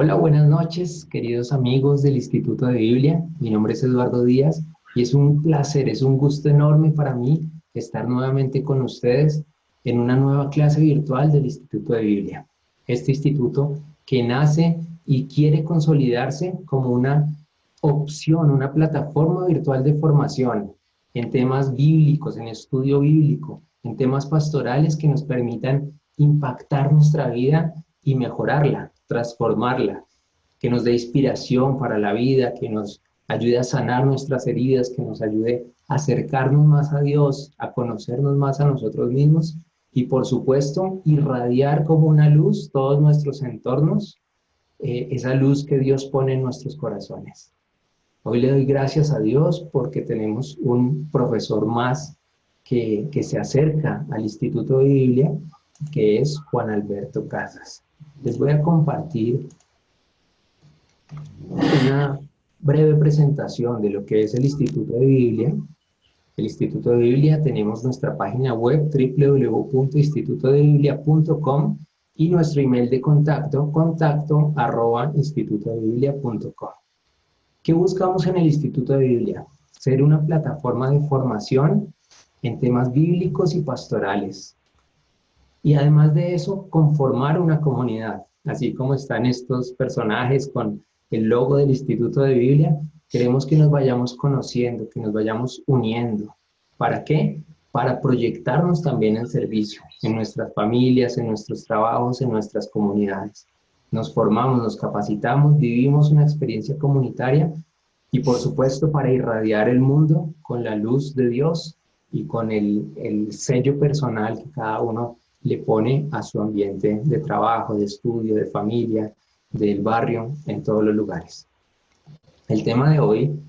Hola, buenas noches, queridos amigos del Instituto de Biblia. Mi nombre es Eduardo Díaz y es un placer, es un gusto enorme para mí estar nuevamente con ustedes en una nueva clase virtual del Instituto de Biblia. Este instituto que nace y quiere consolidarse como una opción, una plataforma virtual de formación en temas bíblicos, en estudio bíblico, en temas pastorales que nos permitan impactar nuestra vida y mejorarla, transformarla, que nos dé inspiración para la vida, que nos ayude a sanar nuestras heridas, que nos ayude a acercarnos más a Dios, a conocernos más a nosotros mismos y por supuesto irradiar como una luz todos nuestros entornos, esa luz que Dios pone en nuestros corazones. Hoy le doy gracias a Dios porque tenemos un profesor más que se acerca al Instituto de Biblia, que es Juan Alberto Casas. Les voy a compartir una breve presentación de lo que es el Instituto de Biblia. El Instituto de Biblia, tenemos nuestra página web www.institutodebiblia.com y nuestro email de contacto@institutodebiblia.com. ¿Qué buscamos en el Instituto de Biblia? Ser una plataforma de formación en temas bíblicos y pastorales. Y además de eso, conformar una comunidad. Así como están estos personajes con el logo del Instituto de Biblia, queremos que nos vayamos conociendo, que nos vayamos uniendo. ¿Para qué? Para proyectarnos también en servicio, en nuestras familias, en nuestros trabajos, en nuestras comunidades. Nos formamos, nos capacitamos, vivimos una experiencia comunitaria y por supuesto para irradiar el mundo con la luz de Dios y con el sello personal que cada uno le pone a su ambiente de trabajo, de estudio, de familia, del barrio, en todos los lugares. El tema de hoy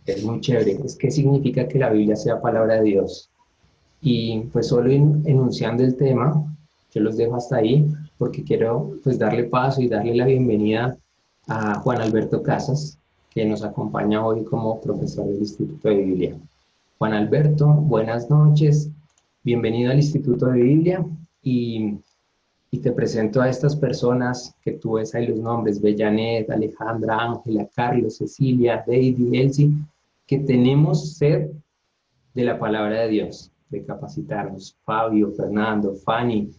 es muy chévere, es qué significa que la Biblia sea palabra de Dios. Y pues solo enunciando el tema, yo los dejo hasta ahí porque quiero pues darle paso y darle la bienvenida a Juan Alberto Casas, que nos acompaña hoy como profesor del Instituto de Biblia. Juan Alberto, buenas noches, bienvenido al Instituto de Biblia y, y te presento a estas personas que tú ves ahí los nombres, Bellanet, Alejandra, Ángela, Carlos, Cecilia, David, Elsie, que tenemos sed de la palabra de Dios, de capacitarnos. Fabio, Fernando, Fanny,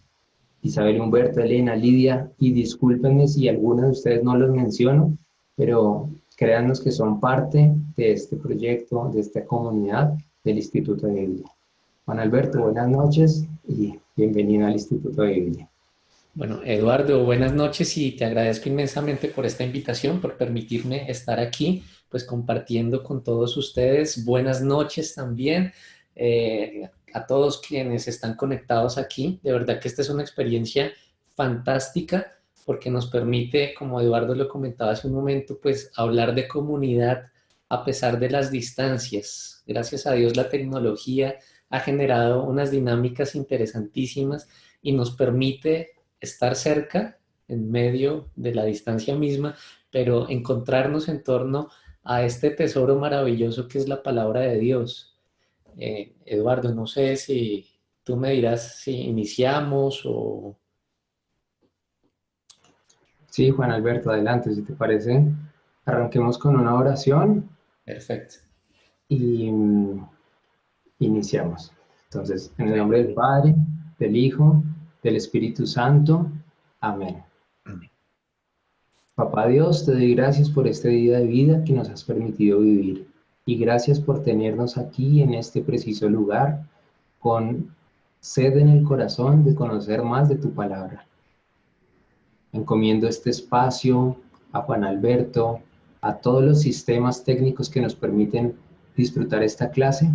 Isabel, Humberto, Elena, Lidia, y discúlpenme si algunos de ustedes no los menciono, pero créannos que son parte de este proyecto, de esta comunidad del Instituto de Biblia. Juan Alberto, buenas noches y bienvenido al Instituto de Biblia. Bueno, Eduardo, buenas noches y te agradezco inmensamente por esta invitación, por permitirme estar aquí, pues compartiendo con todos ustedes. Buenas noches también a todos quienes están conectados aquí. De verdad que esta es una experiencia fantástica porque nos permite, como Eduardo lo comentaba hace un momento, pues hablar de comunidad a pesar de las distancias. Gracias a Dios la tecnología ha generado unas dinámicas interesantísimas y nos permite estar cerca, en medio de la distancia misma, pero encontrarnos en torno a este tesoro maravilloso que es la palabra de Dios. Eduardo, no sé si tú me dirás si iniciamos o... Sí, Juan Alberto, adelante, si te parece. Arranquemos con una oración Perfecto. y iniciamos. Entonces, en el Bueno, nombre del Padre, del Hijo, del Espíritu Santo. Amén. Papá Dios, te doy gracias por este día de vida que nos has permitido vivir. Y gracias por tenernos aquí en este preciso lugar, con sed en el corazón de conocer más de tu palabra. Encomiendo este espacio a Juan Alberto, a todos los sistemas técnicos que nos permiten disfrutar esta clase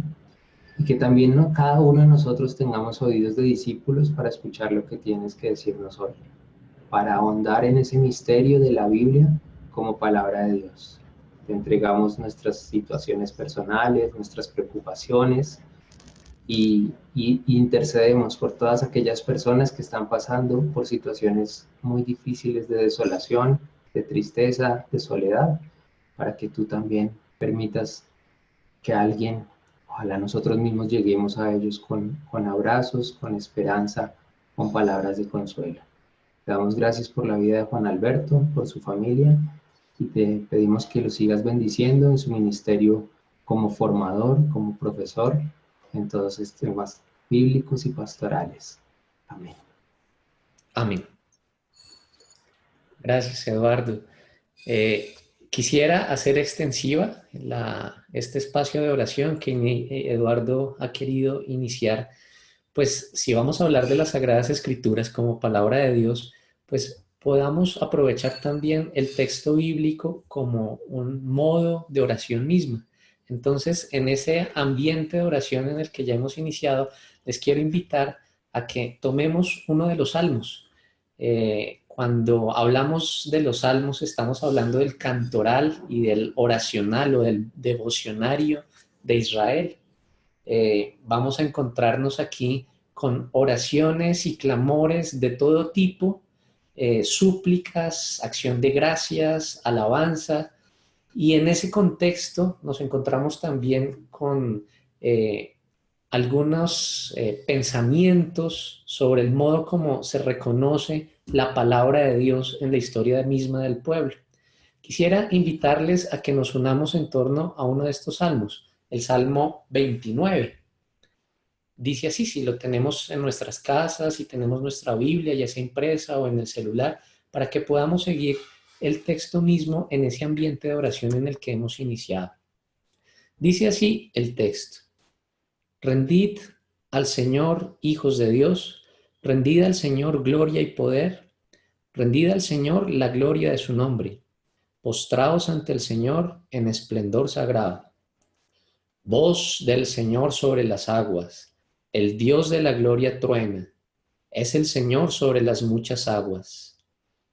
y que también no cada uno de nosotros tengamos oídos de discípulos para escuchar lo que tienes que decirnos hoy, para ahondar en ese misterio de la Biblia como palabra de Dios. Te entregamos nuestras situaciones personales, nuestras preocupaciones y intercedemos por todas aquellas personas que están pasando por situaciones muy difíciles de desolación, de tristeza, de soledad, para que tú también permitas que alguien, ojalá nosotros mismos lleguemos a ellos con abrazos, con esperanza, con palabras de consuelo. Te damos gracias por la vida de Juan Alberto, por su familia, y te pedimos que lo sigas bendiciendo en su ministerio como formador, como profesor, en todos estos temas bíblicos y pastorales. Amén. Amén. Gracias, Eduardo. Quisiera hacer extensiva este espacio de oración que Eduardo ha querido iniciar. Pues si vamos a hablar de las Sagradas Escrituras como palabra de Dios, pues podamos aprovechar también el texto bíblico como un modo de oración misma. Entonces, en ese ambiente de oración en el que ya hemos iniciado, les quiero invitar a que tomemos uno de los salmos. Cuando hablamos de los salmos, estamos hablando del cantoral y del oracional o del devocionario de Israel. Vamos a encontrarnos aquí con oraciones y clamores de todo tipo, súplicas, acción de gracias, alabanza, y en ese contexto nos encontramos también con algunos pensamientos sobre el modo como se reconoce la palabra de Dios en la historia misma del pueblo. Quisiera invitarles a que nos unamos en torno a uno de estos salmos, el Salmo 29. Dice así, si lo tenemos en nuestras casas, si tenemos nuestra Biblia, ya sea impresa o en el celular, para que podamos seguir el texto mismo en ese ambiente de oración en el que hemos iniciado. Dice así el texto: rendid al Señor, hijos de Dios, rendid al Señor gloria y poder, rendid al Señor la gloria de su nombre, postraos ante el Señor en esplendor sagrado. Voz del Señor sobre las aguas, el Dios de la gloria truena, es el Señor sobre las muchas aguas.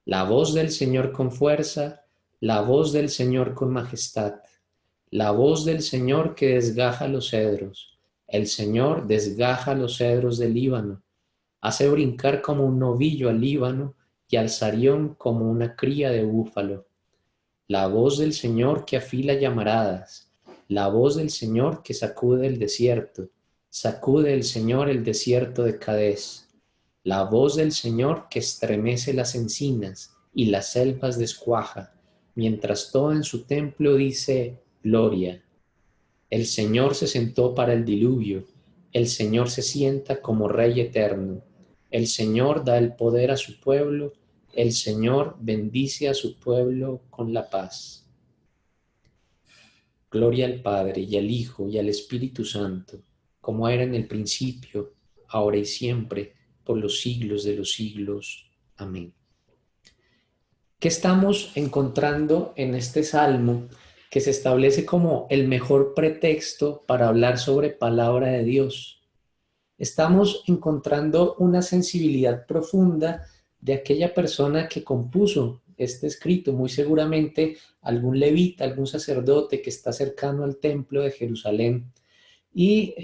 La voz del Señor con fuerza, la voz del Señor con majestad, la voz del Señor que desgaja los cedros. El Señor desgaja los cedros del Líbano, hace brincar como un novillo al Líbano y al Sarión como una cría de búfalo. La voz del Señor que afila llamaradas, la voz del Señor que sacude el desierto, sacude el Señor el desierto de Cadés. La voz del Señor que estremece las encinas y las selvas descuaja, mientras todo en su templo dice gloria. El Señor se sentó para el diluvio, el Señor se sienta como Rey eterno. El Señor da el poder a su pueblo, el Señor bendice a su pueblo con la paz. Gloria al Padre y al Hijo y al Espíritu Santo, como era en el principio, ahora y siempre, por los siglos de los siglos. Amén. ¿Qué estamos encontrando en este salmo que se establece como el mejor pretexto para hablar sobre palabra de Dios? Estamos encontrando una sensibilidad profunda de aquella persona que compuso este escrito, muy seguramente algún levita, algún sacerdote que está cercano al templo de Jerusalén, y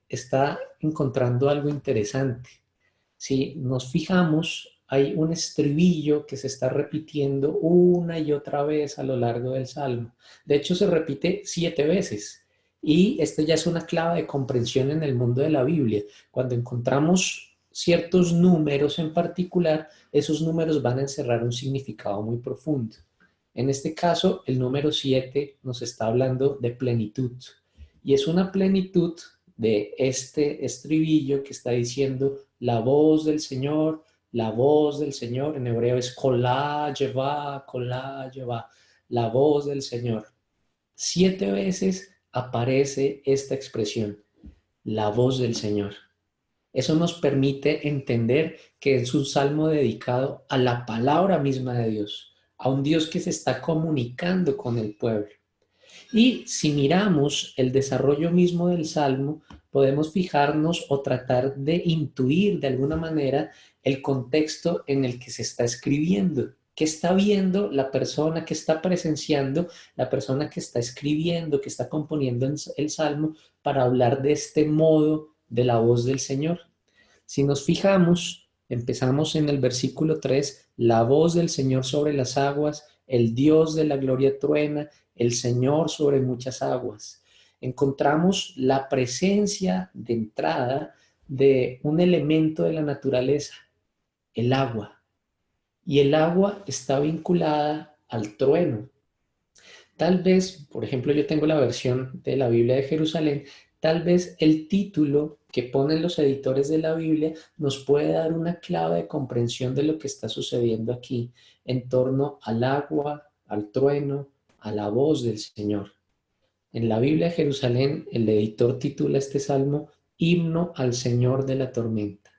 está encontrando algo interesante. Si nos fijamos, hay un estribillo que se está repitiendo una y otra vez a lo largo del salmo. De hecho, se repite 7 veces. Y esto ya es una clave de comprensión en el mundo de la Biblia. Cuando encontramos ciertos números en particular, esos números van a encerrar un significado muy profundo. En este caso, el número 7 nos está hablando de plenitud. Y es una plenitud de este estribillo que está diciendo la voz del Señor, la voz del Señor. En hebreo es kolá yevá, la voz del Señor. 7 veces aparece esta expresión, la voz del Señor. Eso nos permite entender que es un salmo dedicado a la palabra misma de Dios, a un Dios que se está comunicando con el pueblo. Y si miramos el desarrollo mismo del salmo, podemos fijarnos o tratar de intuir de alguna manera el contexto en el que se está escribiendo. ¿Qué está viendo la persona que está presenciando, la persona que está escribiendo, que está componiendo el salmo para hablar de este modo de la voz del Señor? Si nos fijamos, empezamos en el versículo 3, la voz del Señor sobre las aguas, el Dios de la gloria truena, el Señor sobre muchas aguas. Encontramos la presencia de entrada de un elemento de la naturaleza, el agua. y el agua está vinculada al trueno. Tal vez, por ejemplo, yo tengo la versión de la Biblia de Jerusalén, tal vez el título que ponen los editores de la Biblia nos puede dar una clave de comprensión de lo que está sucediendo aquí en torno al agua, al trueno, a la voz del Señor. En la Biblia de Jerusalén, el editor titula este salmo Himno al Señor de la tormenta.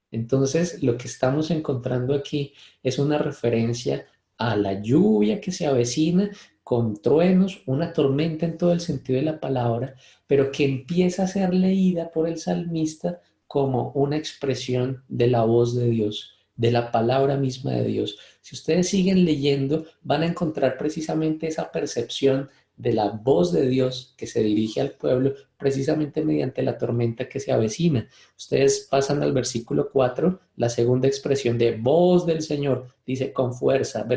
Entonces, lo que estamos encontrando aquí es una referencia a la lluvia que se avecina con truenos, una tormenta en todo el sentido de la palabra, pero que empieza a ser leída por el salmista como una expresión de la voz de Dios, de la palabra misma de Dios. Si ustedes siguen leyendo, van a encontrar precisamente esa percepción de la voz de Dios que se dirige al pueblo precisamente mediante la tormenta que se avecina. Ustedes pasan al versículo 4, la segunda expresión de voz del Señor, dice con fuerza,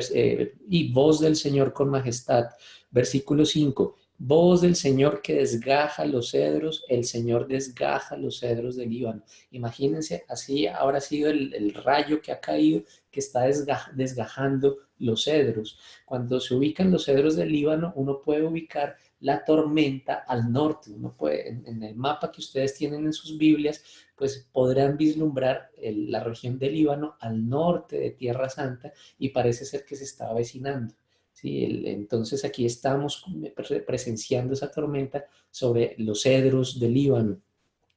y voz del Señor con majestad. Versículo 5, voz del Señor que desgaja los cedros, el Señor desgaja los cedros del Líbano. Imagínense, así habrá sido el rayo que ha caído, que está desgajando los cedros. Cuando se ubican los cedros del Líbano, uno puede ubicar la tormenta al norte. Uno puede, en el mapa que ustedes tienen en sus Biblias, pues podrán vislumbrar la región del Líbano al norte de Tierra Santa y parece ser que se está avecinando. ¿Sí? Entonces aquí estamos presenciando esa tormenta sobre los cedros del Líbano.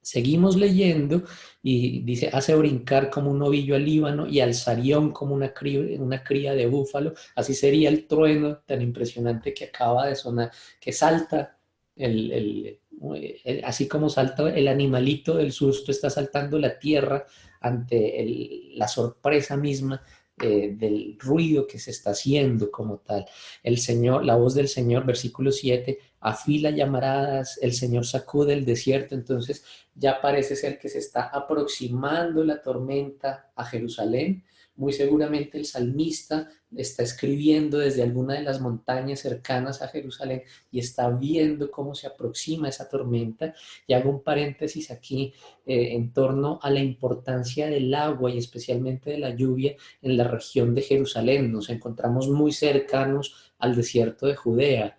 Seguimos leyendo y dice, hace brincar como un novillo al Líbano y al Sarión como una cría de búfalo. Así sería el trueno tan impresionante que acaba de sonar, que salta, así como salta el animalito del susto, está saltando la tierra ante la sorpresa misma del ruido que se está haciendo como tal. El Señor, la voz del Señor, versículo 7, afila llamaradas, el Señor sacude el desierto. Entonces ya parece ser que se está aproximando la tormenta a Jerusalén. Muy seguramente el salmista está escribiendo desde alguna de las montañas cercanas a Jerusalén y está viendo cómo se aproxima esa tormenta. Y hago un paréntesis aquí en torno a la importancia del agua y especialmente de la lluvia en la región de Jerusalén. Nos encontramos muy cercanos al desierto de Judea.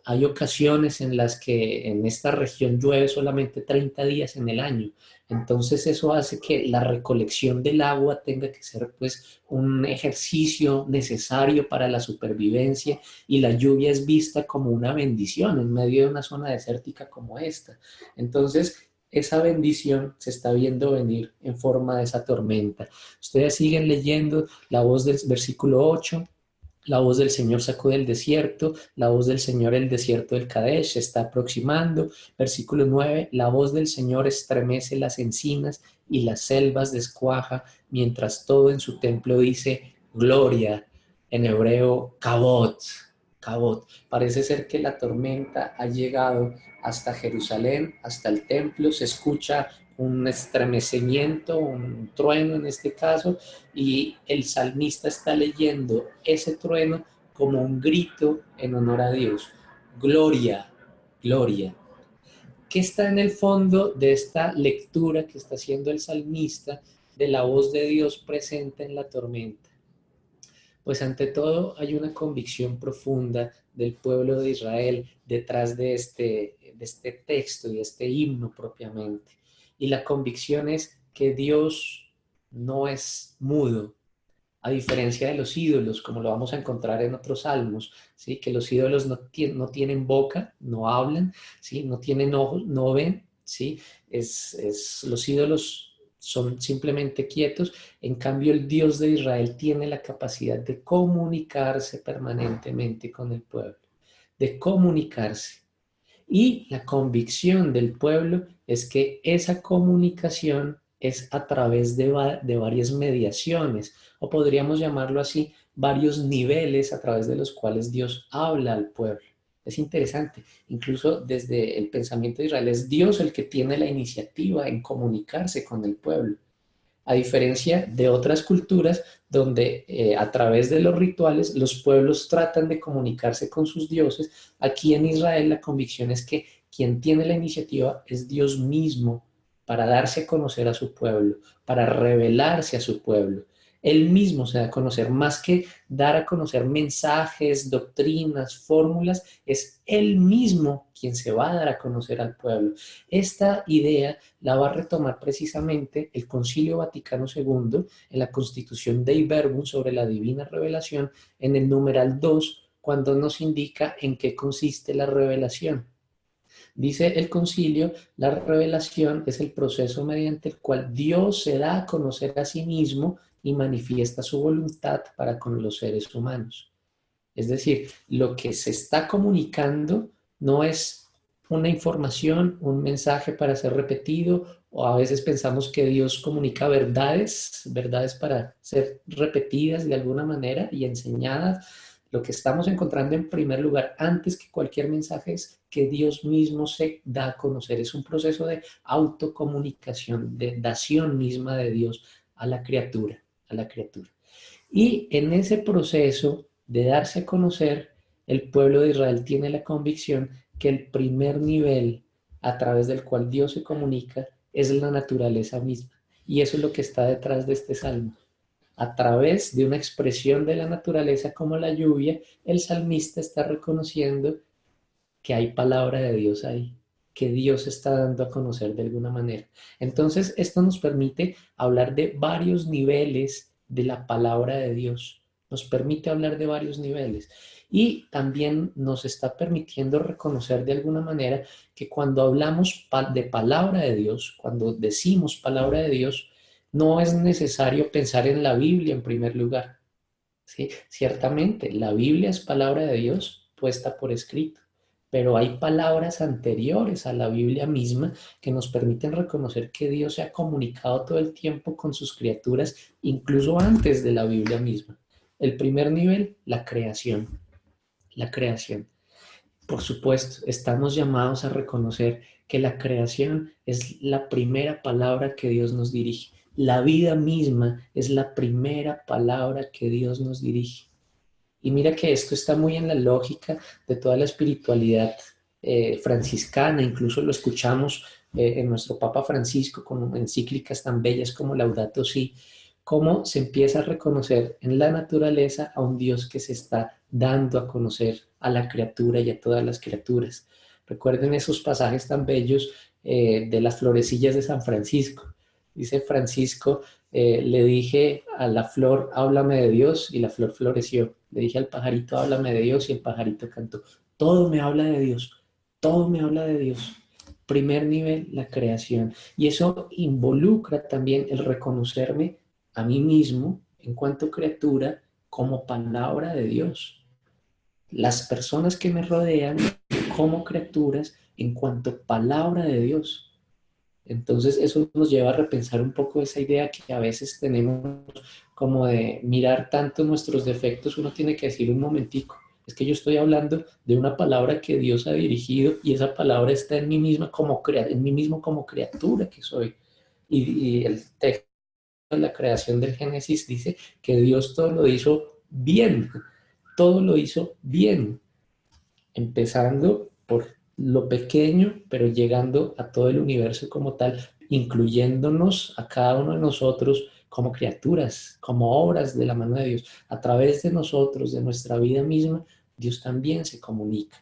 Hay ocasiones en las que en esta región llueve solamente 30 días en el año. Entonces eso hace que la recolección del agua tenga que ser pues un ejercicio necesario para la supervivencia y la lluvia es vista como una bendición en medio de una zona desértica como esta. Entonces esa bendición se está viendo venir en forma de esa tormenta. Ustedes siguen leyendo la voz del versículo 8. La voz del Señor sacude el desierto, la voz del Señor el desierto del Kadesh se está aproximando. Versículo 9, la voz del Señor estremece las encinas y las selvas descuaja, mientras todo en su templo dice gloria, en hebreo kabot, kabot. Parece ser que la tormenta ha llegado hasta Jerusalén, hasta el templo, se escucha un estremecimiento, un trueno en este caso, y el salmista está leyendo ese trueno como un grito en honor a Dios. Gloria, gloria. ¿Qué está en el fondo de esta lectura que está haciendo el salmista de la voz de Dios presente en la tormenta? Pues ante todo hay una convicción profunda del pueblo de Israel detrás de este texto y este himno propiamente. Y la convicción es que Dios no es mudo, a diferencia de los ídolos, como lo vamos a encontrar en otros salmos, ¿sí? Que los ídolos no tienen boca, no hablan, ¿sí? No tienen ojos, no ven, ¿sí? Los ídolos son simplemente quietos, en cambio el Dios de Israel tiene la capacidad de comunicarse permanentemente con el pueblo, de comunicarse. Y la convicción del pueblo es que esa comunicación es a través de varias mediaciones, o podríamos llamarlo así, varios niveles a través de los cuales Dios habla al pueblo. Es interesante, incluso desde el pensamiento de Israel, es Dios el que tiene la iniciativa en comunicarse con el pueblo. A diferencia de otras culturas donde a través de los rituales los pueblos tratan de comunicarse con sus dioses, aquí en Israel la convicción es que quien tiene la iniciativa es Dios mismo para darse a conocer a su pueblo, para revelarse a su pueblo. Él mismo se da a conocer, más que dar a conocer mensajes, doctrinas, fórmulas, es Él mismo quien se va a dar a conocer al pueblo. Esta idea la va a retomar precisamente el Concilio Vaticano II en la Constitución Dei Verbum sobre la divina revelación, en el numeral 2, cuando nos indica en qué consiste la revelación. Dice el concilio, la revelación es el proceso mediante el cual Dios se da a conocer a sí mismo y manifiesta su voluntad para con los seres humanos. Es decir, lo que se está comunicando no es una información, un mensaje para ser repetido, o a veces pensamos que Dios comunica verdades, verdades para ser repetidas de alguna manera y enseñadas. Lo que estamos encontrando en primer lugar, antes que cualquier mensaje, es que Dios mismo se da a conocer. Es un proceso de autocomunicación, de dación misma de Dios a la criatura, a la criatura. Y en ese proceso de darse a conocer, el pueblo de Israel tiene la convicción que el primer nivel a través del cual Dios se comunica es la naturaleza misma. Y eso es lo que está detrás de este salmo. A través de una expresión de la naturaleza como la lluvia, el salmista está reconociendo que hay palabra de Dios ahí, que Dios está dando a conocer de alguna manera. Entonces, esto nos permite hablar de varios niveles de la palabra de Dios. Nos permite hablar de varios niveles. Y también nos está permitiendo reconocer de alguna manera que cuando hablamos de palabra de Dios, cuando decimos palabra de Dios, no es necesario pensar en la Biblia en primer lugar. ¿Sí? Ciertamente, la Biblia es palabra de Dios puesta por escrito, pero hay palabras anteriores a la Biblia misma que nos permiten reconocer que Dios se ha comunicado todo el tiempo con sus criaturas, incluso antes de la Biblia misma. El primer nivel, la creación. La creación. Por supuesto, estamos llamados a reconocer que la creación es la primera palabra que Dios nos dirige. La vida misma es la primera palabra que Dios nos dirige. Y mira que esto está muy en la lógica de toda la espiritualidad franciscana, incluso lo escuchamos en nuestro Papa Francisco con encíclicas tan bellas como Laudato Si, cómo se empieza a reconocer en la naturaleza a un Dios que se está dando a conocer a la criatura y a todas las criaturas. Recuerden esos pasajes tan bellos de las florecillas de San Francisco. Dice Francisco, le dije a la flor, háblame de Dios, y la flor floreció. Le dije al pajarito, háblame de Dios, y el pajarito cantó. Todo me habla de Dios, todo me habla de Dios. Primer nivel, la creación. Y eso involucra también el reconocerme a mí mismo en cuanto criatura como palabra de Dios. Las personas que me rodean como criaturas en cuanto palabra de Dios. Entonces eso nos lleva a repensar un poco esa idea que a veces tenemos como de mirar tanto nuestros defectos, uno tiene que decir un momentico, es que yo estoy hablando de una palabra que Dios ha dirigido y esa palabra está en mí misma en mí mismo como criatura que soy. Y el texto de la creación del Génesis dice que Dios todo lo hizo bien, todo lo hizo bien, empezando por lo pequeño, pero llegando a todo el universo como tal, incluyéndonos a cada uno de nosotros como criaturas, como obras de la mano de Dios. A través de nosotros, de nuestra vida misma, Dios también se comunica.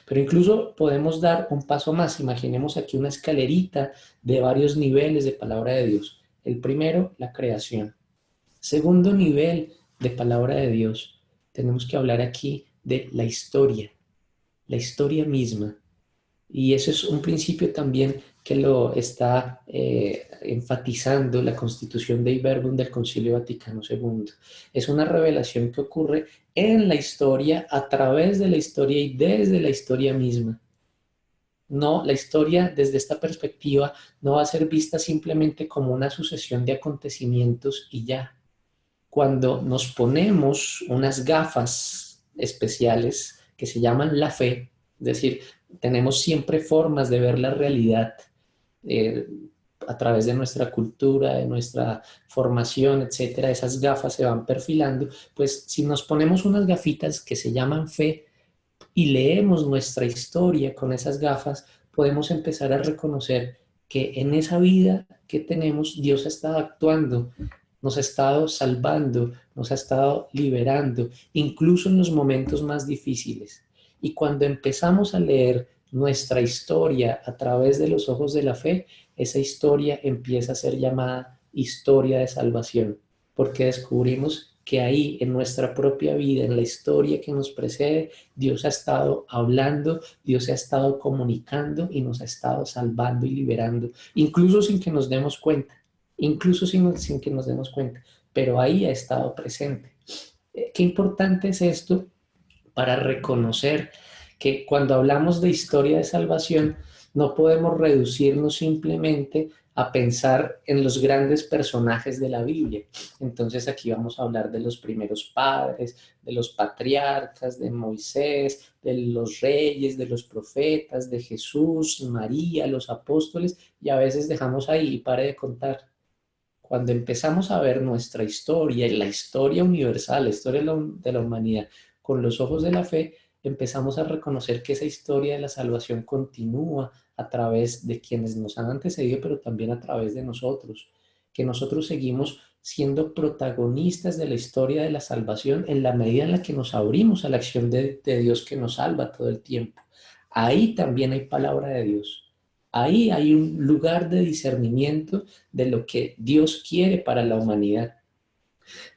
Pero incluso podemos dar un paso más. Imaginemos aquí una escalerita de varios niveles de palabra de Dios. El primero, la creación. Segundo nivel de palabra de Dios. Tenemos que hablar aquí de la historia misma. Y eso es un principio también que lo está enfatizando la Constitución Dei Verbum del Concilio Vaticano II. Es una revelación que ocurre en la historia, a través de la historia y desde la historia misma. No, la historia desde esta perspectiva no va a ser vista simplemente como una sucesión de acontecimientos y ya. Cuando nos ponemos unas gafas especiales que se llaman la fe, es decir, tenemos siempre formas de ver la realidad eh, a través de nuestra cultura, de nuestra formación, etcétera, esas gafas se van perfilando, pues si nos ponemos unas gafitas que se llaman fe y leemos nuestra historia con esas gafas, podemos empezar a reconocer que en esa vida que tenemos Dios ha estado actuando nos ha estado salvando, nos ha estado liberando, incluso en los momentos más difíciles. Y cuando empezamos a leer nuestra historia a través de los ojos de la fe, esa historia empieza a ser llamada historia de salvación, porque descubrimos que ahí en nuestra propia vida, en la historia que nos precede, Dios ha estado hablando, Dios se ha estado comunicando y nos ha estado salvando y liberando, incluso sin que nos demos cuenta, incluso sin que nos demos cuenta, pero ahí ha estado presente. Qué importante es esto para reconocer que cuando hablamos de historia de salvación, no podemos reducirnos simplemente a pensar en los grandes personajes de la Biblia. Entonces aquí vamos a hablar de los primeros padres, de los patriarcas, de Moisés, de los reyes, de los profetas, de Jesús, María, los apóstoles, y a veces dejamos ahí y pare de contar. Cuando empezamos a ver nuestra historia y la historia universal, la historia de la humanidad con los ojos de la fe, empezamos a reconocer que esa historia de la salvación continúa a través de quienes nos han antecedido, pero también a través de nosotros, que nosotros seguimos siendo protagonistas de la historia de la salvación en la medida en la que nos abrimos a la acción de Dios que nos salva todo el tiempo. Ahí también hay palabra de Dios. Ahí hay un lugar de discernimiento de lo que Dios quiere para la humanidad.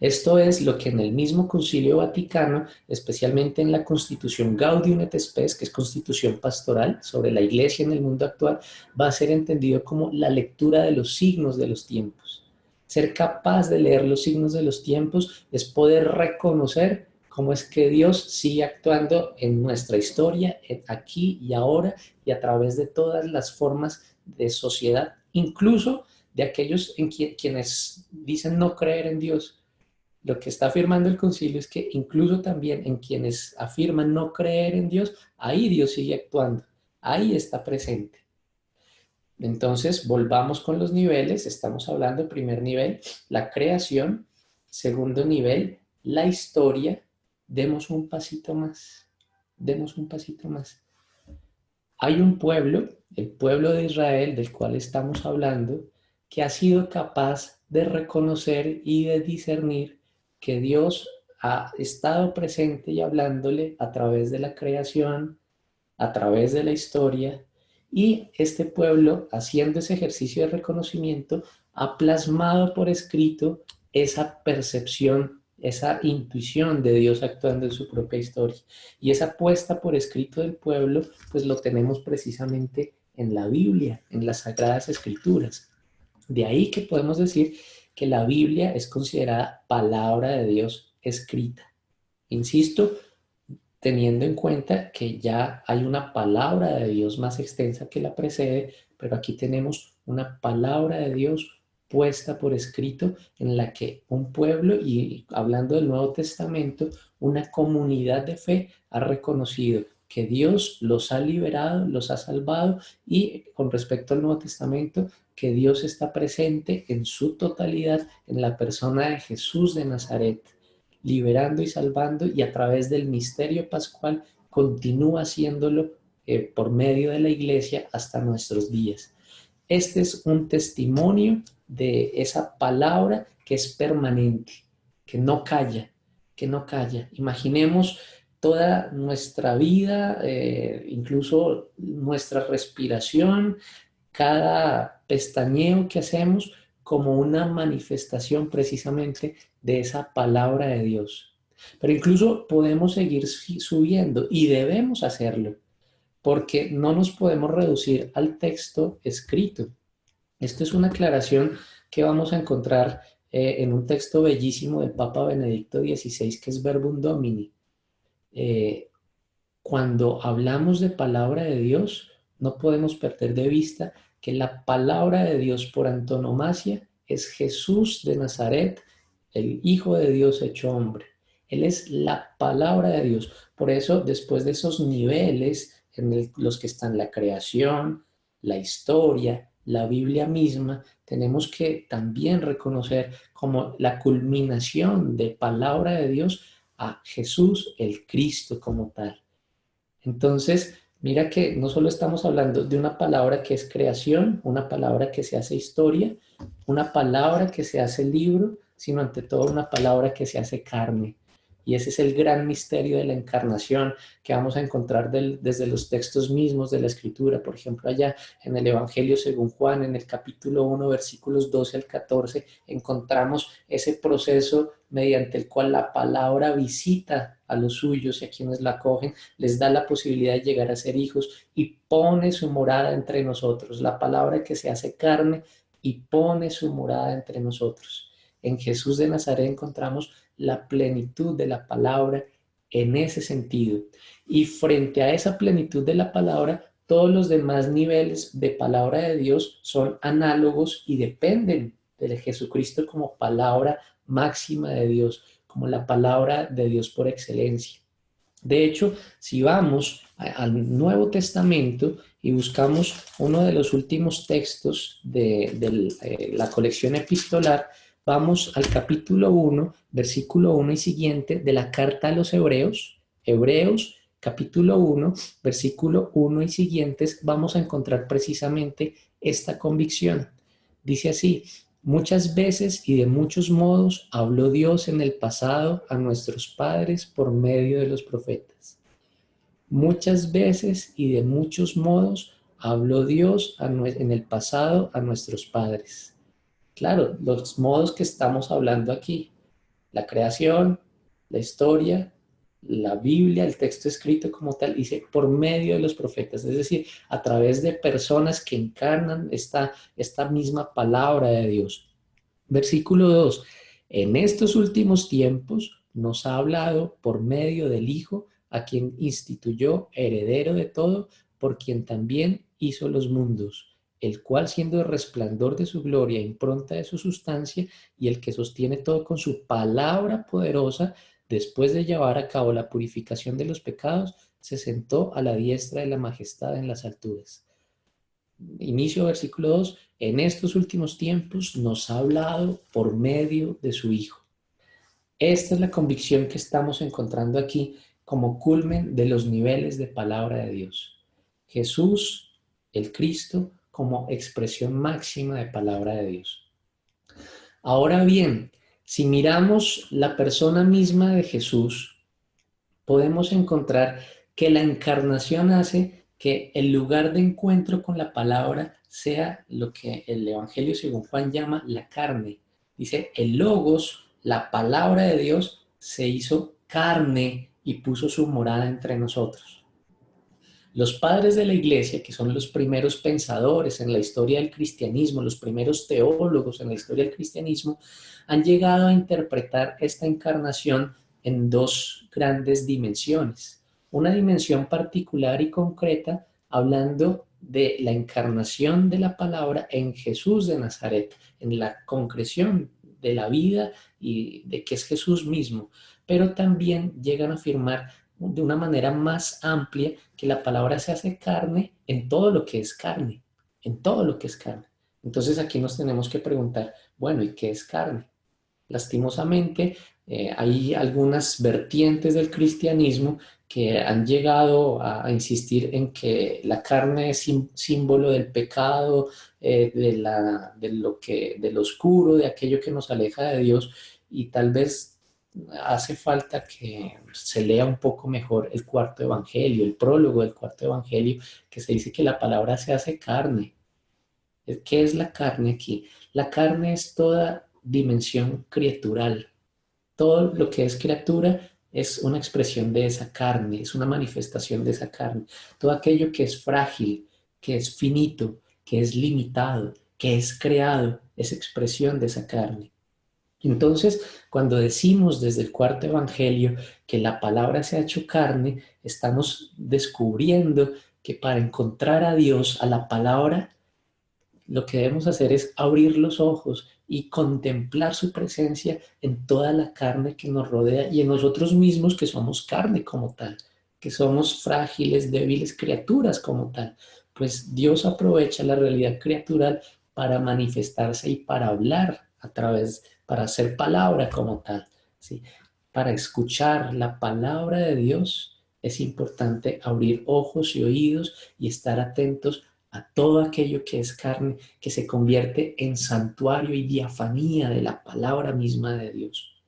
Esto es lo que en el mismo Concilio Vaticano, especialmente en la Constitución Gaudium et Spes, que es constitución pastoral sobre la Iglesia en el mundo actual, va a ser entendido como la lectura de los signos de los tiempos. Ser capaz de leer los signos de los tiempos es poder reconocer cómo es que Dios sigue actuando en nuestra historia, aquí y ahora, y a través de todas las formas de sociedad, incluso de aquellos en quienes dicen no creer en Dios. Lo que está afirmando el concilio es que incluso también en quienes afirman no creer en Dios, ahí Dios sigue actuando, ahí está presente. Entonces, volvamos con los niveles. Estamos hablando, primer nivel, la creación. Segundo nivel, la historia. Demos un pasito más. Demos un pasito más. Hay un pueblo, el pueblo de Israel, del cual estamos hablando, que ha sido capaz de reconocer y de discernir que Dios ha estado presente y hablándole a través de la creación, a través de la historia, y este pueblo, haciendo ese ejercicio de reconocimiento, ha plasmado por escrito esa percepción, esa intuición de Dios actuando en su propia historia. Y esa puesta por escrito del pueblo, pues lo tenemos precisamente en la Biblia, en las Sagradas Escrituras. De ahí que podemos decir que la Biblia es considerada palabra de Dios escrita. Insisto, teniendo en cuenta que ya hay una palabra de Dios más extensa que la precede, pero aquí tenemos una palabra de Dios puesta por escrito en la que un pueblo, y hablando del Nuevo Testamento, una comunidad de fe ha reconocido que Dios los ha liberado, los ha salvado, y con respecto al Nuevo Testamento, que Dios está presente en su totalidad en la persona de Jesús de Nazaret, liberando y salvando, y a través del misterio pascual continúa haciéndolo por medio de la iglesia hasta nuestros días. Este es un testimonio de esa palabra que es permanente, que no calla, que no calla. Imaginemos toda nuestra vida, incluso nuestra respiración, cada pestañeo que hacemos como una manifestación precisamente de esa palabra de Dios. Pero incluso podemos seguir subiendo y debemos hacerlo, porque no nos podemos reducir al texto escrito. Esto es una aclaración que vamos a encontrar en un texto bellísimo del Papa Benedicto XVI, que es Verbum Domini. Cuando hablamos de palabra de Dios, no podemos perder de vista que la palabra de Dios por antonomasia es Jesús de Nazaret, el Hijo de Dios hecho hombre. Él es la palabra de Dios. Por eso, después de esos niveles en los que están la creación, la historia, la Biblia misma, tenemos que también reconocer como la culminación de palabra de Dios a Jesús, el Cristo como tal. Entonces, mira que no solo estamos hablando de una palabra que es creación, una palabra que se hace historia, una palabra que se hace libro, sino ante todo una palabra que se hace carne. Y ese es el gran misterio de la encarnación que vamos a encontrar desde los textos mismos de la Escritura. Por ejemplo, allá en el Evangelio según Juan, en el capítulo 1, versículos 12 al 14, encontramos ese proceso mediante el cual la palabra visita a los suyos y a quienes la acogen, les da la posibilidad de llegar a ser hijos y pone su morada entre nosotros. La palabra que se hace carne y pone su morada entre nosotros. En Jesús de Nazaret encontramos la plenitud de la palabra en ese sentido. Y frente a esa plenitud de la palabra, todos los demás niveles de palabra de Dios son análogos y dependen de Jesucristo como palabra máxima de Dios, como la palabra de Dios por excelencia. De hecho, si vamos al Nuevo Testamento y buscamos uno de los últimos textos de la colección epistolar, vamos al capítulo 1, versículo 1 y siguiente de la carta a los Hebreos. Hebreos, capítulo 1, versículo 1 y siguientes, vamos a encontrar precisamente esta convicción. Dice así: muchas veces y de muchos modos habló Dios en el pasado a nuestros padres por medio de los profetas. Muchas veces y de muchos modos habló Dios en el pasado a nuestros padres. Claro, los modos que estamos hablando aquí: la creación, la historia, la Biblia, el texto escrito como tal, dice por medio de los profetas, es decir, a través de personas que encarnan esta misma palabra de Dios. Versículo 2: en estos últimos tiempos nos ha hablado por medio del Hijo, a quien instituyó heredero de todo, por quien también hizo los mundos, el cual, siendo el resplandor de su gloria, impronta de su sustancia, y el que sostiene todo con su palabra poderosa, después de llevar a cabo la purificación de los pecados, se sentó a la diestra de la majestad en las alturas. Inicio versículo 2: en estos últimos tiempos nos ha hablado por medio de su Hijo. Esta es la convicción que estamos encontrando aquí como culmen de los niveles de palabra de Dios. Jesús, el Cristo, como expresión máxima de palabra de Dios. Ahora bien, si miramos la persona misma de Jesús, podemos encontrar que la encarnación hace que el lugar de encuentro con la palabra sea lo que el Evangelio según Juan llama la carne. Dice, el Logos, la palabra de Dios, se hizo carne y puso su morada entre nosotros. Los padres de la iglesia, que son los primeros pensadores en la historia del cristianismo, los primeros teólogos en la historia del cristianismo, han llegado a interpretar esta encarnación en dos grandes dimensiones. Una dimensión particular y concreta, hablando de la encarnación de la palabra en Jesús de Nazaret, en la concreción de la vida y de que es Jesús mismo, pero también llegan a afirmar de una manera más amplia que la palabra se hace carne en todo lo que es carne, en todo lo que es carne. Entonces aquí nos tenemos que preguntar, bueno, ¿y qué es carne? Lastimosamente, hay algunas vertientes del cristianismo que han llegado a insistir en que la carne es símbolo del pecado, del oscuro, de aquello que nos aleja de Dios, y tal vez hace falta que se lea un poco mejor el cuarto evangelio, el prólogo del cuarto evangelio, que se dice que la palabra se hace carne. ¿Qué es la carne aquí? La carne es toda dimensión criatural. Todo lo que es criatura es una expresión de esa carne, es una manifestación de esa carne. Todo aquello que es frágil, que es finito, que es limitado, que es creado, es expresión de esa carne. Entonces, cuando decimos desde el cuarto evangelio que la palabra se ha hecho carne, estamos descubriendo que para encontrar a Dios, a la palabra, lo que debemos hacer es abrir los ojos y contemplar su presencia en toda la carne que nos rodea y en nosotros mismos, que somos carne como tal, que somos frágiles, débiles criaturas como tal. Pues Dios aprovecha la realidad criatural para manifestarse y para hablar para hacer palabra como tal, ¿sí? Para escuchar la palabra de Dios es importante abrir ojos y oídos y estar atentos a todo aquello que es carne, que se convierte en santuario y diafanía de la palabra misma de Dios.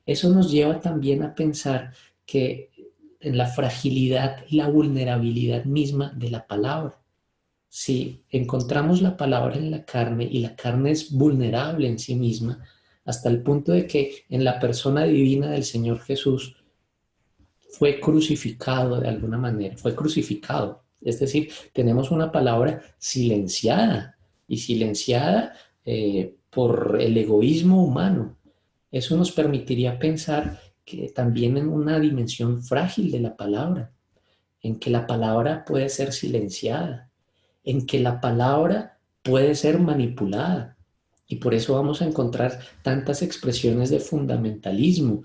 Eso nos lleva también a pensar que en la fragilidad y la vulnerabilidad misma de la palabra. Si encontramos la palabra en la carne y la carne es vulnerable en sí misma, hasta el punto de que en la persona divina del Señor Jesús fue crucificado de alguna manera, fue crucificado. Es decir, tenemos una palabra silenciada y silenciada por el egoísmo humano. Eso nos permitiría pensar que también en una dimensión frágil de la palabra, en que la palabra puede ser silenciada, en que la palabra puede ser manipulada. Y por eso vamos a encontrar tantas expresiones de fundamentalismo,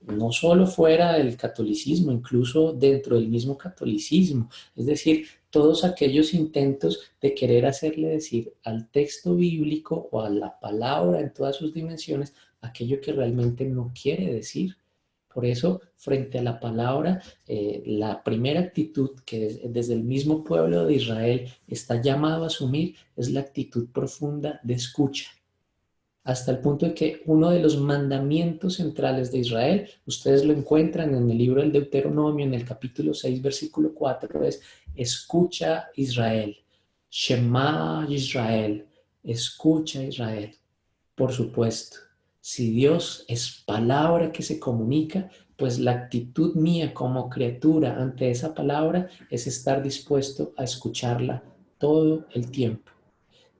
no solo fuera del catolicismo, incluso dentro del mismo catolicismo. Es decir, todos aquellos intentos de querer hacerle decir al texto bíblico o a la palabra en todas sus dimensiones aquello que realmente no quiere decir. Por eso, frente a la palabra, la primera actitud que desde el mismo pueblo de Israel está llamado a asumir es la actitud profunda de escucha. Hasta el punto de que uno de los mandamientos centrales de Israel, ustedes lo encuentran en el libro del Deuteronomio, en el capítulo 6, versículo 4, es: escucha Israel, Shema Israel, escucha Israel. Por supuesto, si Dios es palabra que se comunica, pues la actitud mía como criatura ante esa palabra es estar dispuesto a escucharla todo el tiempo.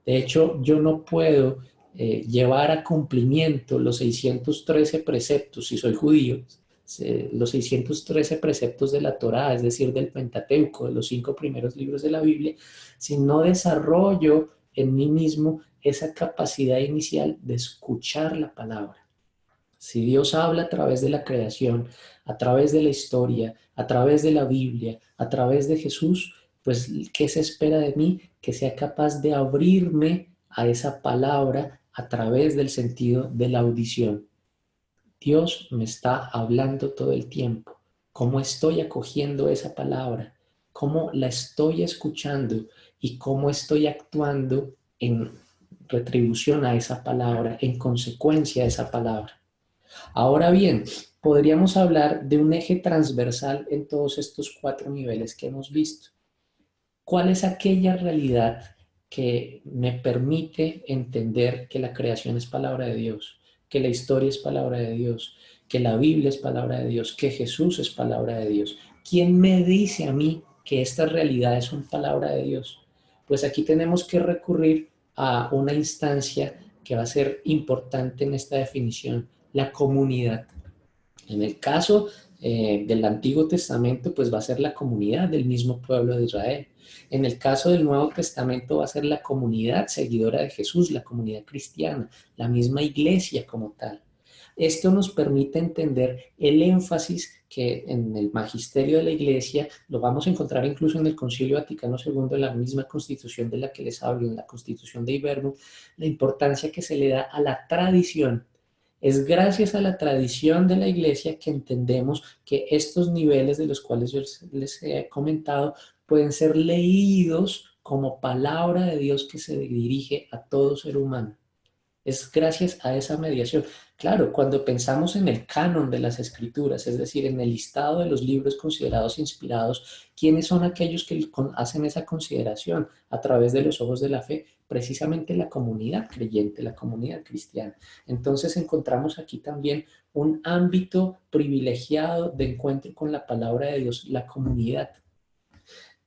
De hecho, yo no puedo llevar a cumplimiento los 613 preceptos, si soy judío, los 613 preceptos de la Torá, es decir, del Pentateuco, de los 5 primeros libros de la Biblia, si no desarrollo en mí mismo esa capacidad inicial de escuchar la palabra. Si Dios habla a través de la creación, a través de la historia, a través de la Biblia, a través de Jesús, pues ¿qué se espera de mí? Que sea capaz de abrirme a esa palabra a través del sentido de la audición. Dios me está hablando todo el tiempo. ¿Cómo estoy acogiendo esa palabra? ¿Cómo la estoy escuchando? ¿Y cómo estoy actuando en retribución a esa palabra, en consecuencia a esa palabra? Ahora bien, podríamos hablar de un eje transversal en todos estos 4 niveles que hemos visto. ¿Cuál es aquella realidad que me permite entender que la creación es palabra de Dios, que la historia es palabra de Dios, que la Biblia es palabra de Dios, que Jesús es palabra de Dios? ¿Quién me dice a mí que estas realidades son palabra de Dios? Pues aquí tenemos que recurrir a una instancia que va a ser importante en esta definición: la comunidad. En el caso del Antiguo Testamento, pues va a ser la comunidad del mismo pueblo de Israel. En el caso del Nuevo Testamento va a ser la comunidad seguidora de Jesús, la comunidad cristiana, la misma iglesia como tal. Esto nos permite entender el énfasis que en el magisterio de la iglesia lo vamos a encontrar incluso en el Concilio Vaticano II, en la misma constitución de la que les hablo, en la constitución de Ibernum, la importancia que se le da a la tradición. Es gracias a la tradición de la iglesia que entendemos que estos niveles de los cuales yo les he comentado pueden ser leídos como palabra de Dios que se dirige a todo ser humano. Es gracias a esa mediación. Claro, cuando pensamos en el canon de las escrituras, es decir, en el listado de los libros considerados inspirados, ¿quiénes son aquellos que hacen esa consideración a través de los ojos de la fe? Precisamente la comunidad creyente, la comunidad cristiana. Entonces encontramos aquí también un ámbito privilegiado de encuentro con la palabra de Dios, la comunidad.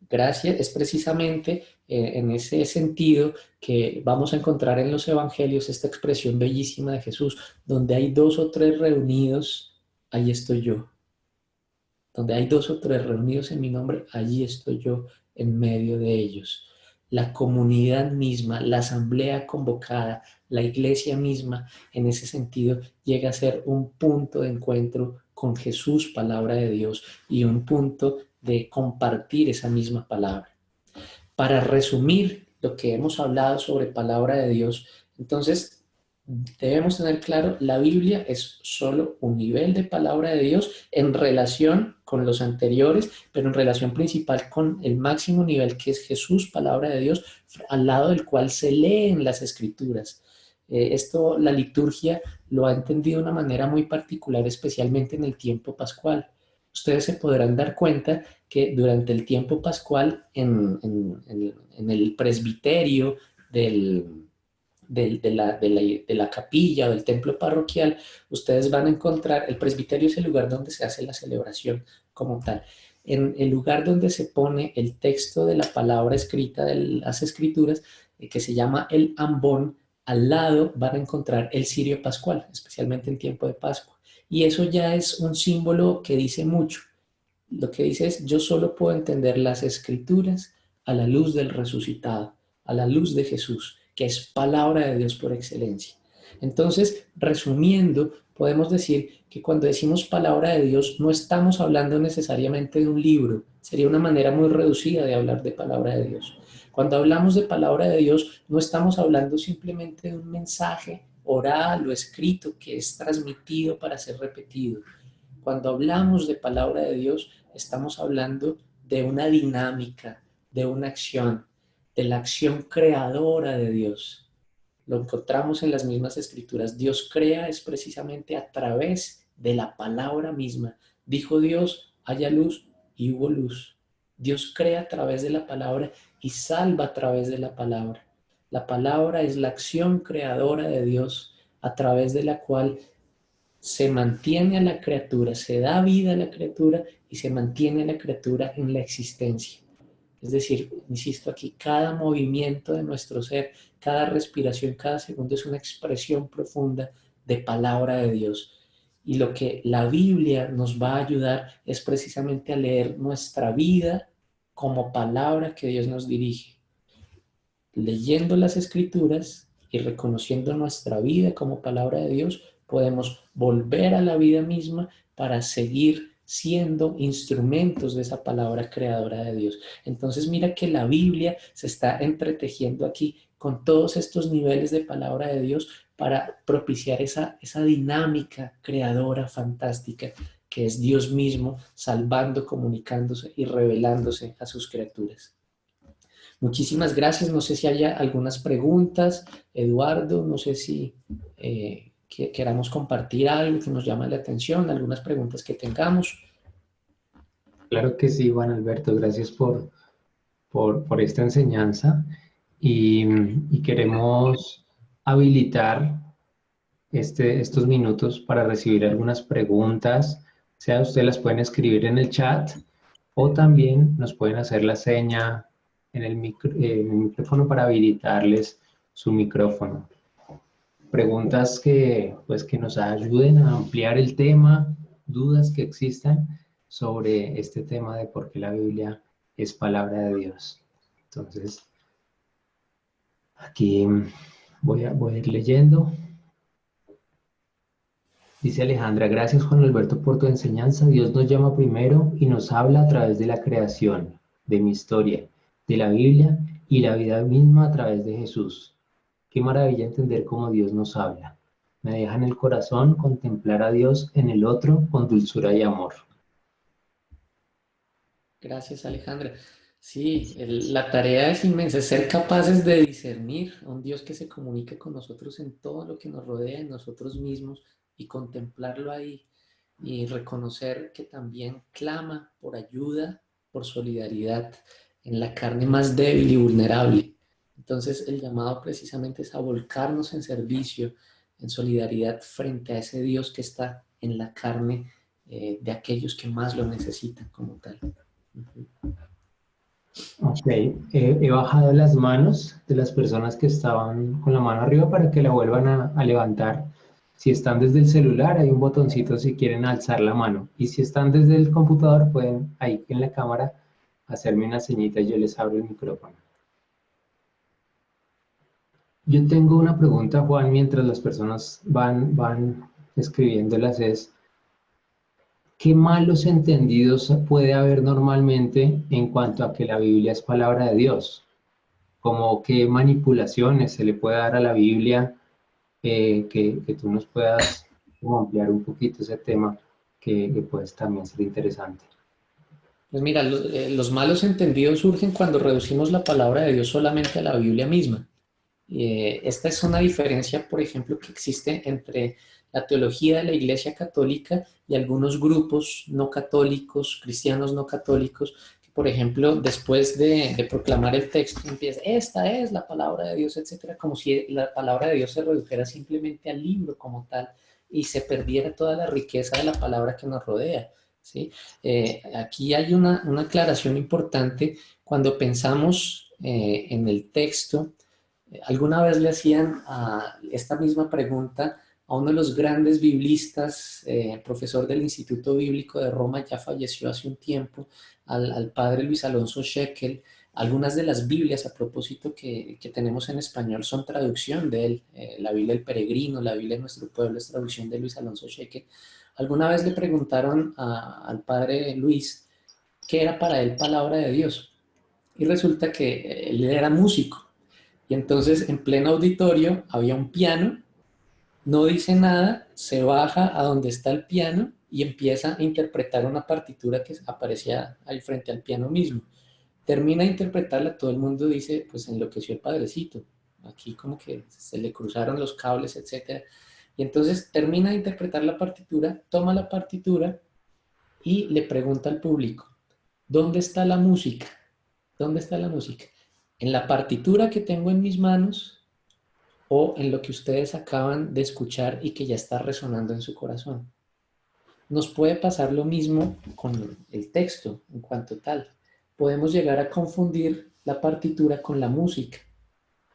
Gracias, es precisamente en ese sentido que vamos a encontrar en los evangelios esta expresión bellísima de Jesús: donde hay 2 o 3 reunidos, ahí estoy yo. Donde hay 2 o 3 reunidos en mi nombre, allí estoy yo en medio de ellos. La comunidad misma, la asamblea convocada, la iglesia misma, en ese sentido, llega a ser un punto de encuentro con Jesús, palabra de Dios, y un punto de compartir esa misma palabra. Para resumir lo que hemos hablado sobre palabra de Dios, entonces debemos tener claro, la Biblia es solo un nivel de palabra de Dios en relación con los anteriores, pero en relación principal con el máximo nivel que es Jesús, palabra de Dios, al lado del cual se leen las escrituras. Esto la liturgia lo ha entendido de una manera muy particular, especialmente en el tiempo pascual. Ustedes se podrán dar cuenta que durante el tiempo pascual en el presbiterio del de la capilla o del templo parroquial, ustedes van a encontrar, el presbiterio es el lugar donde se hace la celebración como tal. En el lugar donde se pone el texto de la palabra escrita de las escrituras, que se llama el ambón, al lado van a encontrar el cirio pascual, especialmente en tiempo de Pascua. Y eso ya es un símbolo que dice mucho. Lo que dice es, yo solo puedo entender las escrituras a la luz del resucitado, a la luz de Jesús, que es palabra de Dios por excelencia. Entonces, resumiendo, podemos decir que cuando decimos palabra de Dios no estamos hablando necesariamente de un libro, sería una manera muy reducida de hablar de palabra de Dios. Cuando hablamos de palabra de Dios no estamos hablando simplemente de un mensaje oral o escrito que es transmitido para ser repetido. Cuando hablamos de palabra de Dios, estamos hablando de una dinámica, de una acción, de la acción creadora de Dios. Lo encontramos en las mismas escrituras. Dios crea es precisamente a través de la palabra misma. Dijo Dios, haya luz y hubo luz. Dios crea a través de la palabra y salva a través de la palabra. La palabra es la acción creadora de Dios a través de la cual se mantiene a la criatura, se da vida a la criatura y se mantiene a la criatura en la existencia. Es decir, insisto aquí, cada movimiento de nuestro ser, cada respiración, cada segundo es una expresión profunda de palabra de Dios. Y lo que la Biblia nos va a ayudar es precisamente a leer nuestra vida como palabra que Dios nos dirige. Leyendo las escrituras y reconociendo nuestra vida como palabra de Dios, podemos volver a la vida misma para seguir siendo instrumentos de esa palabra creadora de Dios. Entonces mira que la Biblia se está entretejiendo aquí con todos estos niveles de palabra de Dios para propiciar esa dinámica creadora fantástica que es Dios mismo salvando, comunicándose y revelándose a sus criaturas. Muchísimas gracias. No sé si haya algunas preguntas. Eduardo, no sé si queramos compartir algo que nos llame la atención, algunas preguntas que tengamos. Claro que sí, Juan Alberto, gracias por esta enseñanza y queremos habilitar estos minutos para recibir algunas preguntas, sea ustedes las pueden escribir en el chat o también nos pueden hacer la seña en el micrófono para habilitarles su micrófono. Preguntas que nos ayuden a ampliar el tema, dudas que existan sobre este tema de por qué la Biblia es palabra de Dios. Entonces, aquí voy a ir leyendo. Dice Alejandra, gracias Juan Alberto por tu enseñanza. Dios nos llama primero y nos habla a través de la creación, de mi historia, de la Biblia y la vida misma a través de Jesús. Qué maravilla entender cómo Dios nos habla. Me deja en el corazón contemplar a Dios en el otro con dulzura y amor. Gracias, Alejandra. Sí, la tarea es inmensa, es ser capaces de discernir a un Dios que se comunica con nosotros en todo lo que nos rodea, en nosotros mismos, y contemplarlo ahí y reconocer que también clama por ayuda, por solidaridad en la carne más débil y vulnerable. Entonces, el llamado precisamente es a volcarnos en servicio, en solidaridad frente a ese Dios que está en la carne de aquellos que más lo necesitan como tal. Ok, he bajado las manos de las personas que estaban con la mano arriba para que la vuelvan a levantar. Si están desde el celular, hay un botoncito si quieren alzar la mano. Y si están desde el computador, pueden ahí en la cámara hacerme una señita y yo les abro el micrófono. Yo tengo una pregunta, Juan, mientras las personas van escribiéndolas, es ¿qué malos entendidos puede haber normalmente en cuanto a que la Biblia es palabra de Dios? Como qué manipulaciones se le puede dar a la Biblia que tú nos puedas como ampliar un poquito ese tema que puede también ser interesante. Pues mira, los malos entendidos surgen cuando reducimos la palabra de Dios solamente a la Biblia misma. Esta es una diferencia, por ejemplo, que existe entre la teología de la Iglesia Católica y algunos grupos no católicos, cristianos no católicos, que, por ejemplo, después de proclamar el texto, empieza, esta es la palabra de Dios, etcétera, como si la palabra de Dios se redujera simplemente al libro como tal y se perdiera toda la riqueza de la palabra que nos rodea. ¿Sí? Aquí hay una aclaración importante cuando pensamos en el texto. Alguna vez le hacían esta misma pregunta a uno de los grandes biblistas, profesor del Instituto Bíblico de Roma, ya falleció hace un tiempo, al padre Luis Alonso Shekel. Algunas de las Biblias, a propósito, que tenemos en español son traducción de él. La Biblia del Peregrino, la Biblia de Nuestro Pueblo es traducción de Luis Alonso Shekel. Alguna vez le preguntaron al padre Luis qué era para él palabra de Dios. Y resulta que él era músico. Y entonces en pleno auditorio había un piano, no dice nada, se baja a donde está el piano y empieza a interpretar una partitura que aparecía ahí frente al piano mismo. Termina de interpretarla, todo el mundo dice, pues enloqueció el padrecito. Aquí como que se le cruzaron los cables, etcétera. Y entonces termina de interpretar la partitura, toma la partitura y le pregunta al público, ¿dónde está la música? ¿Dónde está la música? ¿En la partitura que tengo en mis manos o en lo que ustedes acaban de escuchar y que ya está resonando en su corazón? Nos puede pasar lo mismo con el texto en cuanto tal. Podemos llegar a confundir la partitura con la música.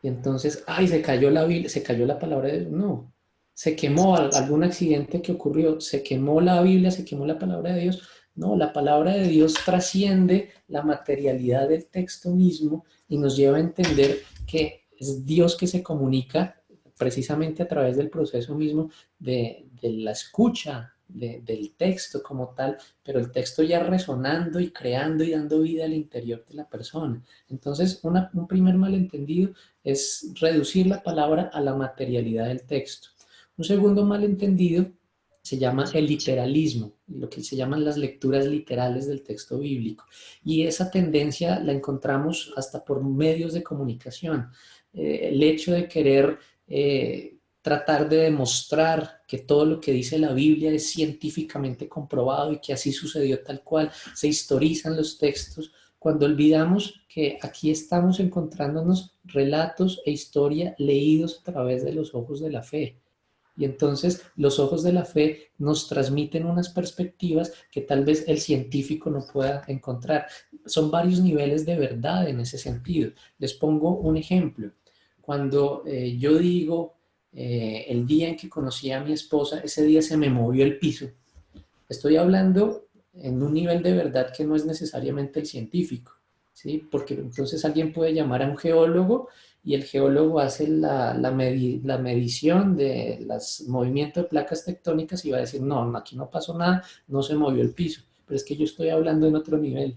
Y entonces, ay, se cayó la Biblia, se cayó la palabra de Dios. No, se quemó algún accidente que ocurrió, se quemó la Biblia, se quemó la palabra de Dios. No, la palabra de Dios trasciende la materialidad del texto mismo y nos lleva a entender que es Dios que se comunica precisamente a través del proceso mismo de la escucha del texto como tal, pero el texto ya resonando y creando y dando vida al interior de la persona. Entonces, un primer malentendido es reducir la palabra a la materialidad del texto. Un segundo malentendido se llama el literalismo, lo que se llaman las lecturas literales del texto bíblico. Y esa tendencia la encontramos hasta por medios de comunicación. El hecho de querer tratar de demostrar que todo lo que dice la Biblia es científicamente comprobado y que así sucedió tal cual, se historizan los textos, cuando olvidamos que aquí estamos encontrándonos relatos e historia leídos a través de los ojos de la fe. Y entonces los ojos de la fe nos transmiten unas perspectivas que tal vez el científico no pueda encontrar. Son varios niveles de verdad en ese sentido. Les pongo un ejemplo. Cuando yo digo el día en que conocí a mi esposa, ese día se me movió el piso. Estoy hablando en un nivel de verdad que no es necesariamente el científico, ¿sí? Porque entonces alguien puede llamar a un geólogo y el geólogo hace la medición de los movimientos de placas tectónicas y va a decir, no, aquí no pasó nada, no se movió el piso, pero es que yo estoy hablando en otro nivel.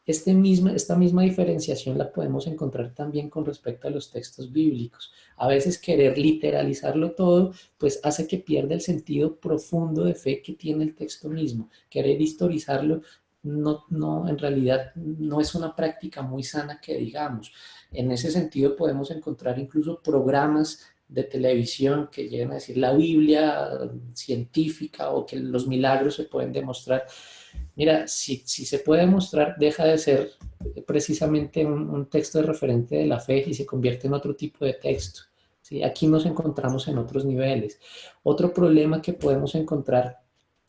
Esta misma diferenciación la podemos encontrar también con respecto a los textos bíblicos. A veces querer literalizarlo todo, pues hace que pierda el sentido profundo de fe que tiene el texto mismo. Querer historizarlo, en realidad no es una práctica muy sana que digamos. En ese sentido podemos encontrar incluso programas de televisión que llegan a decir la Biblia científica o que los milagros se pueden demostrar. Mira, si se puede mostrar, deja de ser precisamente un texto de referente de la fe y se convierte en otro tipo de texto. ¿Sí? Aquí nos encontramos en otros niveles. Otro problema que podemos encontrar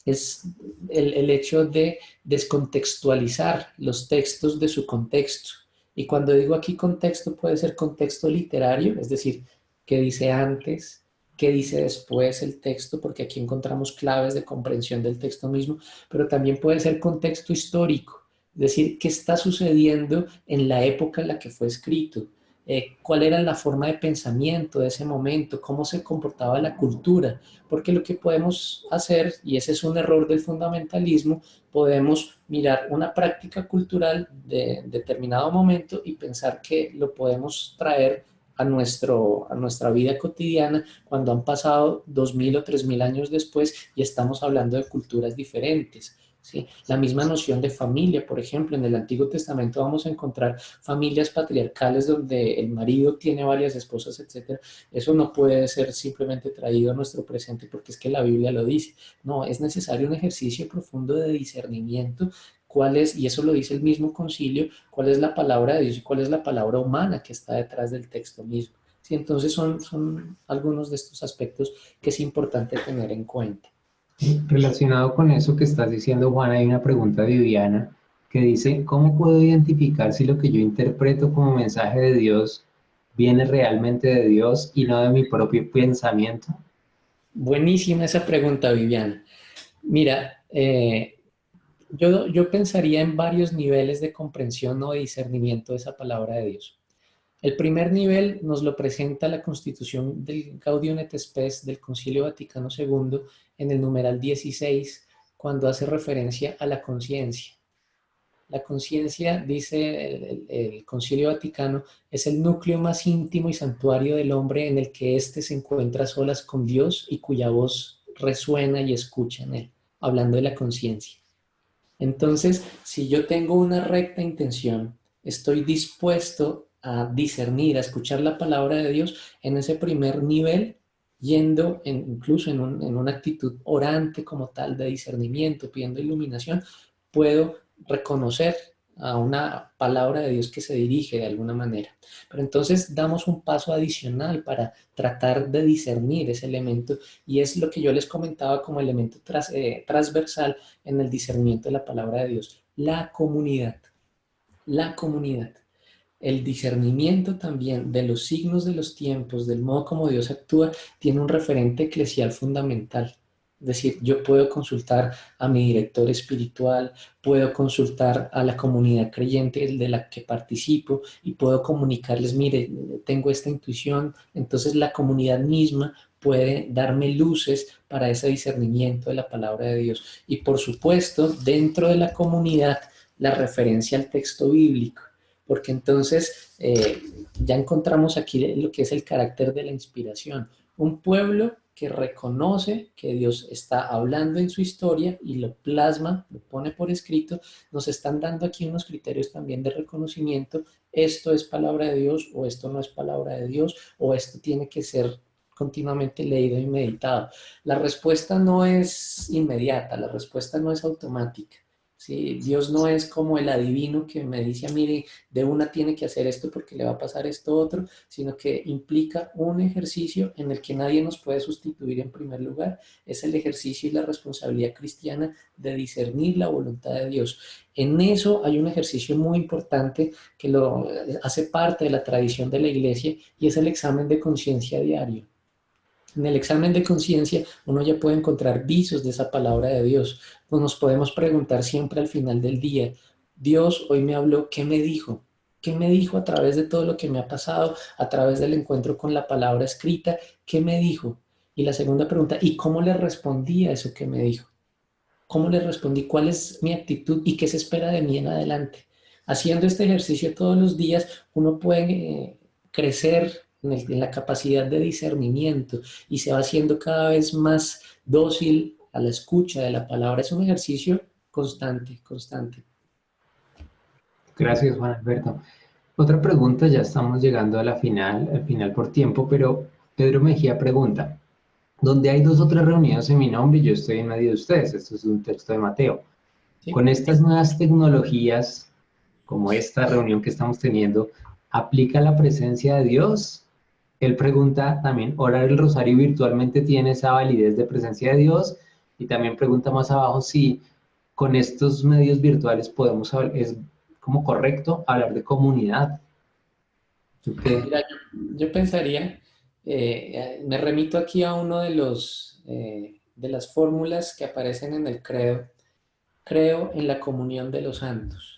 es el hecho de descontextualizar los textos de su contexto. Y cuando digo aquí contexto, puede ser contexto literario, es decir, qué dice antes, qué dice después el texto, porque aquí encontramos claves de comprensión del texto mismo, pero también puede ser contexto histórico, es decir, qué está sucediendo en la época en la que fue escrito, cuál era la forma de pensamiento de ese momento, cómo se comportaba la cultura, porque lo que podemos hacer, y ese es un error del fundamentalismo, podemos mirar una práctica cultural de determinado momento y pensar que lo podemos traer a nuestra vida cotidiana cuando han pasado 2000 o 3000 años después y estamos hablando de culturas diferentes. ¿Sí? La misma noción de familia, por ejemplo, en el Antiguo Testamento vamos a encontrar familias patriarcales donde el marido tiene varias esposas, etcétera. Eso no puede ser simplemente traído a nuestro presente porque es que la Biblia lo dice. No, es necesario un ejercicio profundo de discernimiento. ¿Cuál es, y eso lo dice el mismo concilio, cuál es la palabra de Dios y cuál es la palabra humana que está detrás del texto mismo? Sí, entonces son algunos de estos aspectos que es importante tener en cuenta. Relacionado con eso que estás diciendo, Juan, hay una pregunta de Viviana que dice, ¿cómo puedo identificar si lo que yo interpreto como mensaje de Dios viene realmente de Dios y no de mi propio pensamiento? Buenísima esa pregunta, Viviana. Mira, yo pensaría en varios niveles de comprensión o de discernimiento de esa palabra de Dios. El primer nivel nos lo presenta la Constitución del Gaudium et Spes del Concilio Vaticano II en el numeral 16, cuando hace referencia a la conciencia. La conciencia, dice el Concilio Vaticano, es el núcleo más íntimo y santuario del hombre en el que éste se encuentra a solas con Dios y cuya voz resuena y escucha en él, hablando de la conciencia. Entonces, si yo tengo una recta intención, estoy dispuesto a discernir, a escuchar la palabra de Dios en ese primer nivel, yendo incluso en una actitud orante como tal de discernimiento, pidiendo iluminación, puedo reconocer a una palabra de Dios que se dirige de alguna manera. Pero entonces damos un paso adicional para tratar de discernir ese elemento y es lo que yo les comentaba como elemento transversal en el discernimiento de la palabra de Dios, la comunidad, la comunidad. El discernimiento también de los signos de los tiempos, del modo como Dios actúa, tiene un referente eclesial fundamental. Es decir, yo puedo consultar a mi director espiritual, puedo consultar a la comunidad creyente de la que participo y puedo comunicarles, mire, tengo esta intuición. Entonces la comunidad misma puede darme luces para ese discernimiento de la palabra de Dios. Y por supuesto, dentro de la comunidad, la referencia al texto bíblico, porque entonces ya encontramos aquí lo que es el carácter de la inspiración. Un pueblo que reconoce que Dios está hablando en su historia y lo plasma, lo pone por escrito, nos están dando aquí unos criterios también de reconocimiento. Esto es palabra de Dios o esto no es palabra de Dios o esto tiene que ser continuamente leído y meditado. La respuesta no es inmediata, la respuesta no es automática. ¿Sí? Dios no es como el adivino que me dice, mire, de una tiene que hacer esto porque le va a pasar esto otro, sino que implica un ejercicio en el que nadie nos puede sustituir en primer lugar. Es el ejercicio y la responsabilidad cristiana de discernir la voluntad de Dios. En eso hay un ejercicio muy importante que lo hace parte de la tradición de la iglesia y es el examen de conciencia diario. En el examen de conciencia uno ya puede encontrar visos de esa palabra de Dios. Pues nos podemos preguntar siempre al final del día, Dios hoy me habló, ¿qué me dijo? ¿Qué me dijo a través de todo lo que me ha pasado, a través del encuentro con la palabra escrita? ¿Qué me dijo? Y la segunda pregunta, ¿y cómo le respondí a eso que me dijo? ¿Cómo le respondí? ¿Cuál es mi actitud y qué se espera de mí en adelante? Haciendo este ejercicio todos los días, uno puede crecer en la capacidad de discernimiento y se va haciendo cada vez más dócil a la escucha de la palabra. Es un ejercicio constante, constante. Gracias, Juan Alberto. Otra pregunta, ya estamos llegando a la final, al final por tiempo, pero Pedro Mejía pregunta, donde hay dos o tres reunidos en mi nombre, yo estoy en medio de ustedes. Esto es un texto de Mateo. ¿Sí? Con estas nuevas tecnologías, como esta reunión que estamos teniendo, ¿aplica la presencia de Dios? Él pregunta también, ¿orar el rosario virtualmente tiene esa validez de presencia de Dios? Y también pregunta más abajo si con estos medios virtuales podemos hablar, es como correcto hablar de comunidad. ¿Tú qué? Mira, yo pensaría, me remito aquí a uno de las fórmulas que aparecen en el credo. Creo en la comunión de los santos.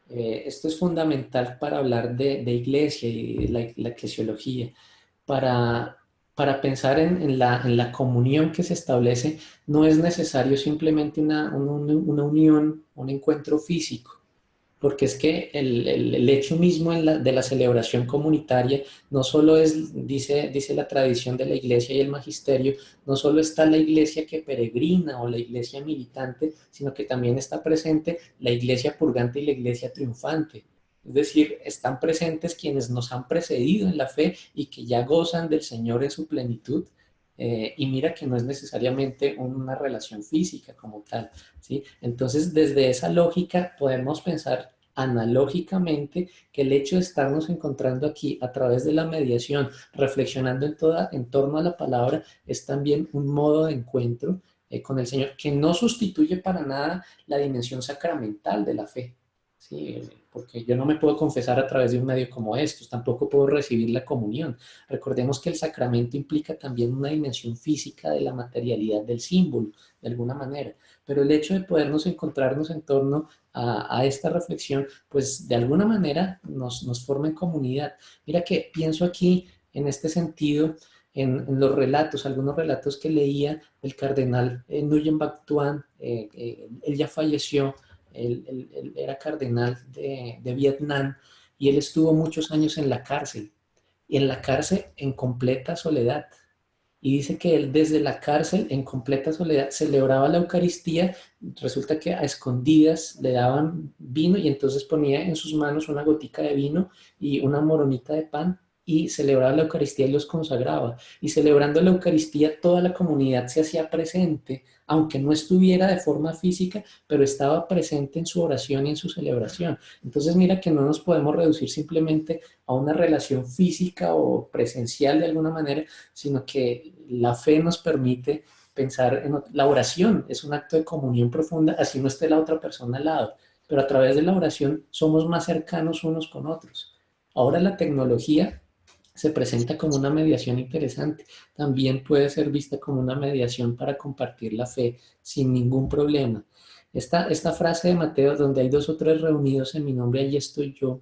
Esto es fundamental para hablar de iglesia y de la eclesiología. Para, para pensar en la comunión que se establece, no es necesario simplemente una unión, un encuentro físico. porque es que el hecho mismo de la celebración comunitaria no solo es, dice la tradición de la iglesia y el magisterio, no solo está la iglesia que peregrina o la iglesia militante, sino que también está presente la iglesia purgante y la iglesia triunfante. Es decir, están presentes quienes nos han precedido en la fe y que ya gozan del Señor en su plenitud. Y mira que no es necesariamente una relación física como tal, ¿sí? Entonces, desde esa lógica podemos pensar analógicamente que el hecho de estarnos encontrando aquí a través de la mediación, reflexionando en torno a la palabra, es también un modo de encuentro con el Señor que no sustituye para nada la dimensión sacramental de la fe. Sí, porque yo no me puedo confesar a través de un medio como estos, tampoco puedo recibir la comunión. Recordemos que el sacramento implica también una dimensión física de la materialidad del símbolo, de alguna manera. Pero el hecho de podernos encontrarnos en torno a esta reflexión, pues de alguna manera nos forma en comunidad. Mira que pienso aquí en este sentido, en los relatos, algunos relatos que leía del cardenal Nguyen Van Thuan, él ya falleció, él era cardenal de Vietnam y él estuvo muchos años en la cárcel, y en la cárcel en completa soledad. Y dice que él desde la cárcel, en completa soledad, celebraba la Eucaristía. Resulta que a escondidas le daban vino y entonces ponía en sus manos una gotica de vino y una moronita de pan y celebraba la Eucaristía y los consagraba. Y celebrando la Eucaristía, toda la comunidad se hacía presente, aunque no estuviera de forma física, pero estaba presente en su oración y en su celebración. Entonces mira que no nos podemos reducir simplemente a una relación física o presencial de alguna manera, sino que la fe nos permite pensar en la oración, es un acto de comunión profunda, así no esté la otra persona al lado, pero a través de la oración somos más cercanos unos con otros. Ahora la tecnología se presenta como una mediación interesante, también puede ser vista como una mediación para compartir la fe sin ningún problema. Esta frase de Mateo, donde hay dos o tres reunidos en mi nombre, allí estoy yo,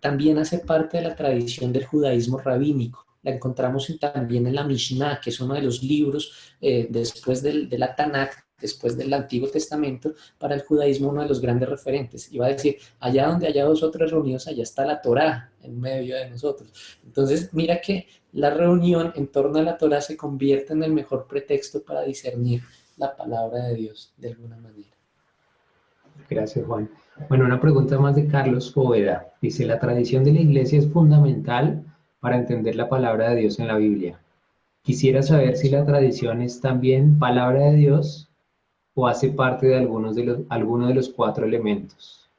también hace parte de la tradición del judaísmo rabínico. La encontramos también en la Mishnah, que es uno de los libros después de la Tanakh, después del Antiguo Testamento, para el judaísmo uno de los grandes referentes. Iba a decir, allá donde haya dos o tres reunidos, allá está la Torá en medio de nosotros. Entonces, mira que la reunión en torno a la Torá se convierte en el mejor pretexto para discernir la palabra de Dios de alguna manera. Gracias, Juan. Bueno, una pregunta más de Carlos Poveda. Dice, la tradición de la iglesia es fundamental para entender la palabra de Dios en la Biblia. Quisiera saber si la tradición es también palabra de Dios o hace parte de alguno de los cuatro elementos.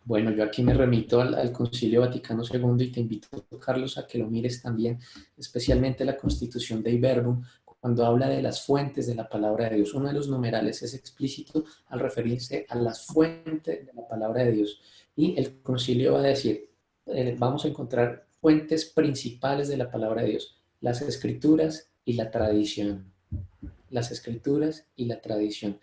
Bueno, yo aquí me remito al Concilio Vaticano II y te invito, Carlos, a que lo mires también, especialmente la Constitución de Verbum, cuando habla de las fuentes de la palabra de Dios. Uno de los numerales es explícito al referirse a las fuentes de la palabra de Dios. Y el concilio va a decir, vamos a encontrar fuentes principales de la palabra de Dios, las escrituras y la tradición. Las escrituras y la tradición.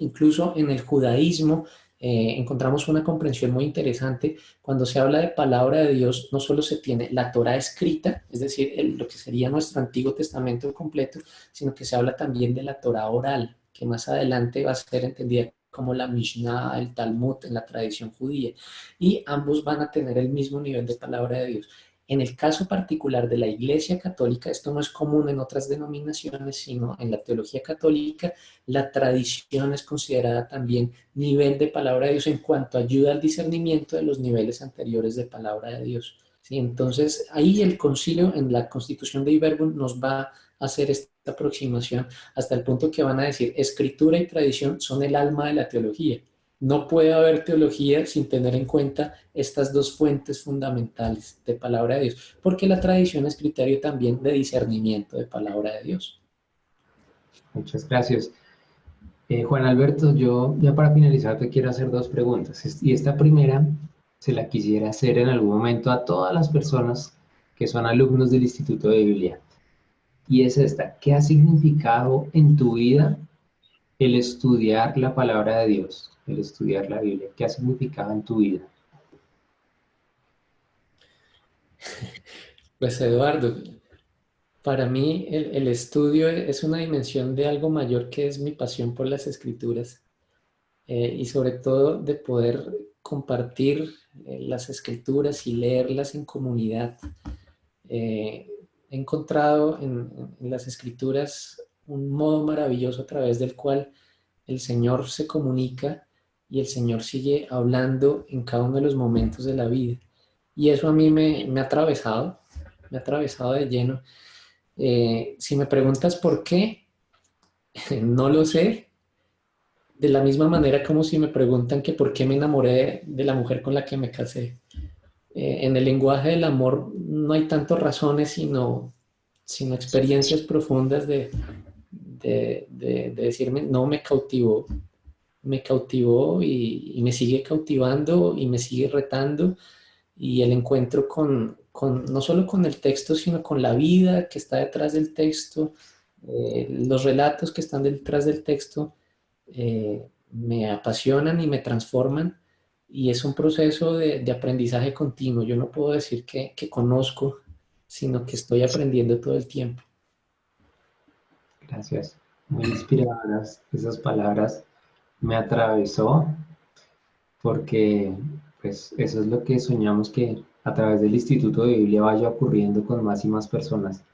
Incluso en el judaísmo, encontramos una comprensión muy interesante. Cuando se habla de palabra de Dios, no solo se tiene la Torá escrita, es decir, lo que sería nuestro Antiguo Testamento completo, sino que se habla también de la Torá oral, que más adelante va a ser entendida como la Mishnah, el Talmud en la tradición judía. Y ambos van a tener el mismo nivel de palabra de Dios. En el caso particular de la Iglesia Católica, esto no es común en otras denominaciones, sino en la teología católica, la tradición es considerada también nivel de palabra de Dios en cuanto ayuda al discernimiento de los niveles anteriores de palabra de Dios. ¿Sí? Entonces, ahí el concilio en la Constitución de Iberbum nos va a hacer esta aproximación hasta el punto que van a decir, escritura y tradición son el alma de la teología. No puede haber teología sin tener en cuenta estas dos fuentes fundamentales de palabra de Dios, porque la tradición es criterio también de discernimiento de palabra de Dios. Muchas gracias. Juan Alberto, yo ya para finalizar te quiero hacer dos preguntas. Y esta primera se la quisiera hacer en algún momento a todas las personas que son alumnos del Instituto de Biblia. Y es esta, ¿qué ha significado en tu vida el estudiar la palabra de Dios, el estudiar la Biblia? ¿Qué ha significado en tu vida? Pues Eduardo, para mí estudio es una dimensión de algo mayor que es mi pasión por las escrituras. y sobre todo de poder compartir las escrituras y leerlas en comunidad. He encontrado en las escrituras un modo maravilloso a través del cual el Señor se comunica y el Señor sigue hablando en cada uno de los momentos de la vida. Y eso a mí me ha atravesado de lleno. Si me preguntas por qué, no lo sé. De la misma manera como si me preguntan que por qué me enamoré de la mujer con la que me casé. En el lenguaje del amor no hay tantas razones, sino experiencias profundas de decirme, no, me cautivó y me sigue cautivando y me sigue retando, y el encuentro no solo con el texto, sino con la vida que está detrás del texto, los relatos que están detrás del texto, me apasionan y me transforman, y es un proceso de aprendizaje continuo. Yo no puedo decir que conozco, sino que estoy aprendiendo todo el tiempo. Gracias. Muy inspiradoras esas palabras. Me atravesó porque pues eso es lo que soñamos, que a través del Instituto de Biblia vaya ocurriendo con más y más personas,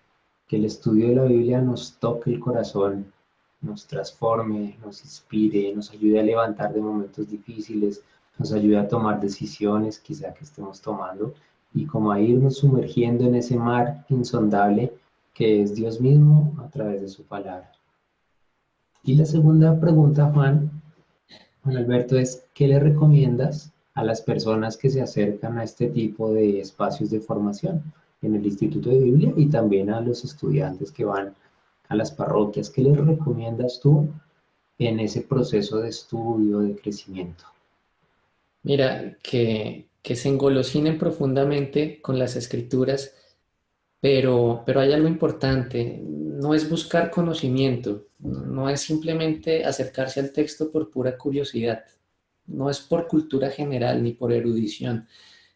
que el estudio de la Biblia nos toque el corazón, nos transforme, nos inspire, nos ayude a levantar de momentos difíciles, nos ayude a tomar decisiones quizá que estemos tomando, y como a irnos sumergiendo en ese mar insondable que es Dios mismo a través de su palabra. Y la segunda pregunta, Juan Alberto, es: ¿qué le recomiendas a las personas que se acercan a este tipo de espacios de formación en el Instituto de Biblia, y también a los estudiantes que van a las parroquias? ¿Qué les recomiendas tú en ese proceso de estudio, de crecimiento? Mira, que se engolosinen profundamente con las escrituras, pero hay algo importante: no es buscar conocimiento, no es simplemente acercarse al texto por pura curiosidad, no es por cultura general ni por erudición,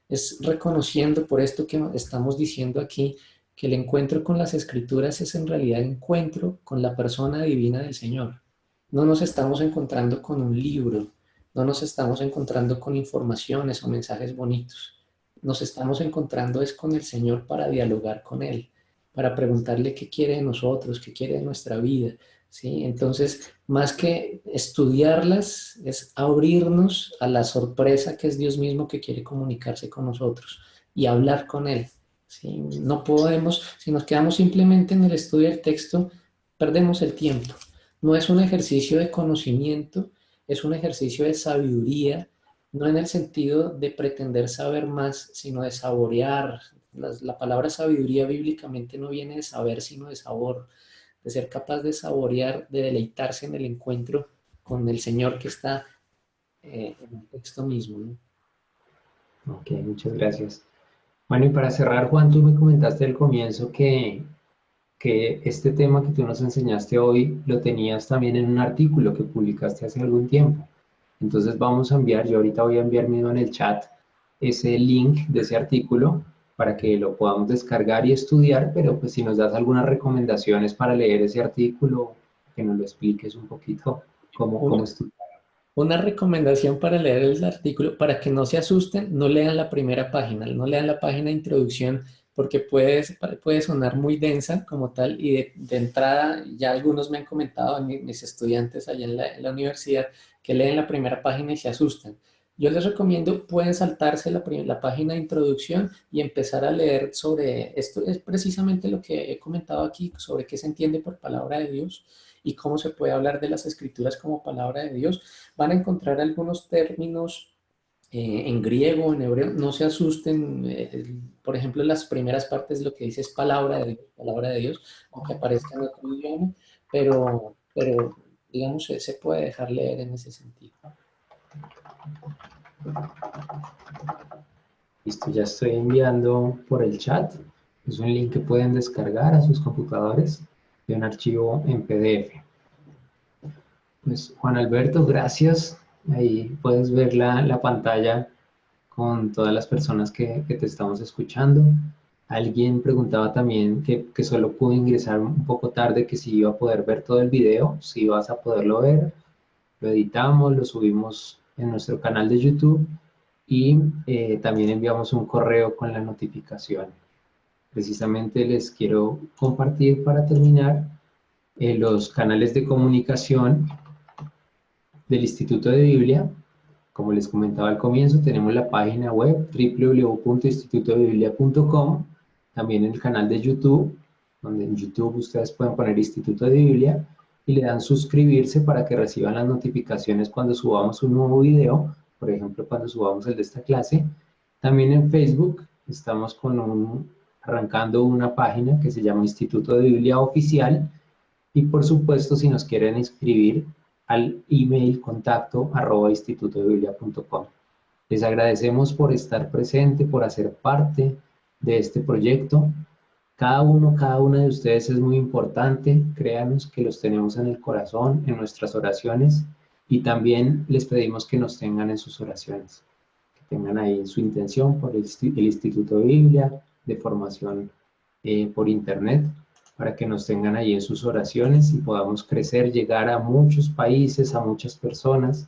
es reconociendo, por esto que estamos diciendo aquí, que el encuentro con las escrituras es en realidad encuentro con la persona divina del Señor. No nos estamos encontrando con un libro, no nos estamos encontrando con informaciones o mensajes bonitos. Nos estamos encontrando es con el Señor para dialogar con Él, para preguntarle qué quiere de nosotros, qué quiere de nuestra vida, ¿sí? Entonces, más que estudiarlas, es abrirnos a la sorpresa que es Dios mismo, que quiere comunicarse con nosotros y hablar con Él, ¿sí? No podemos, si nos quedamos simplemente en el estudio del texto, perdemos el tiempo. No es un ejercicio de conocimiento, es un ejercicio de sabiduría, no en el sentido de pretender saber más, sino de saborear. La palabra sabiduría bíblicamente no viene de saber, sino de sabor, de ser capaz de saborear, de deleitarse en el encuentro con el Señor que está en el texto mismo, ¿no? Ok, muchas gracias. Bueno, y para cerrar, Juan, tú me comentaste al comienzo que este tema que tú nos enseñaste hoy lo tenías también en un artículo que publicaste hace algún tiempo. Entonces vamos a enviar, yo ahorita voy a enviar mismo en el chat ese link de ese artículo para que lo podamos descargar y estudiar, pero pues si nos das algunas recomendaciones para leer ese artículo, que nos lo expliques un poquito cómo Una, estudiar. una recomendación para leer el artículo, para que no se asusten, no lean la primera página, no lean la página de introducción, porque puede sonar muy densa como tal, y de entrada ya algunos me han comentado, mis estudiantes allá en la universidad, que leen la primera página y se asustan. Yo les recomiendo, pueden saltarse la página de introducción y empezar a leer sobre esto. Es precisamente lo que he comentado aquí, sobre qué se entiende por palabra de Dios y cómo se puede hablar de las escrituras como palabra de Dios. Van a encontrar algunos términos en griego, en hebreo, no se asusten. Por ejemplo, las primeras partes lo que dice es palabra de Dios, aunque aparezca en otro idioma, pero digamos, se puede dejar leer en ese sentido. Listo, ya estoy enviando por el chat. Es un link que pueden descargar a sus computadores de un archivo en PDF. Pues Juan Alberto, gracias. Ahí puedes ver la pantalla con todas las personas que te estamos escuchando. Alguien preguntaba también que solo pudo ingresar un poco tarde, que si iba a poder ver todo el video, si vas a poderlo ver. lo editamos, lo subimos en nuestro canal de YouTube y también enviamos un correo con la notificación. Precisamente les quiero compartir para terminar los canales de comunicación del Instituto de Biblia. Como les comentaba al comienzo, tenemos la página web www.institutodebiblia.com, también el canal de YouTube, donde en YouTube ustedes pueden poner Instituto de Biblia y le dan suscribirse para que reciban las notificaciones cuando subamos un nuevo video, por ejemplo, cuando subamos el de esta clase. También en Facebook estamos arrancando una página que se llama Instituto de Biblia Oficial, y por supuesto, si nos quieren escribir al email contacto@institutodebiblia.com. Les agradecemos por estar presente, por hacer parte de este proyecto. Cada una de ustedes es muy importante. Créanos que los tenemos en el corazón, en nuestras oraciones, y también les pedimos que nos tengan en sus oraciones, que tengan ahí su intención por el Instituto de Biblia, de formación por internet, para que nos tengan ahí en sus oraciones y podamos crecer, llegar a muchos países, a muchas personas.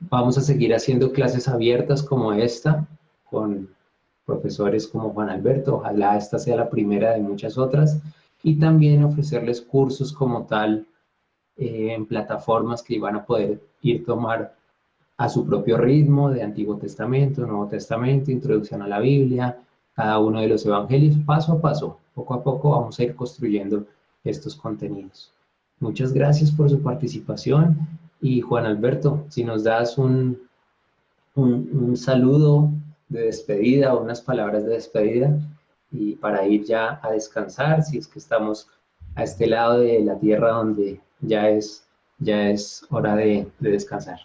Vamos a seguir haciendo clases abiertas como esta, con profesores como Juan Alberto. Ojalá esta sea la primera de muchas otras. Y también ofrecerles cursos como tal en plataformas que van a poder ir tomar a su propio ritmo, de Antiguo Testamento, Nuevo Testamento, Introducción a la Biblia, cada uno de los evangelios, paso a paso, poco a poco vamos a ir construyendo estos contenidos. Muchas gracias por su participación, y Juan Alberto, si nos das un saludo de despedida o unas palabras de despedida, y para ir ya a descansar, si es que estamos a este lado de la tierra donde ya es hora de descansar.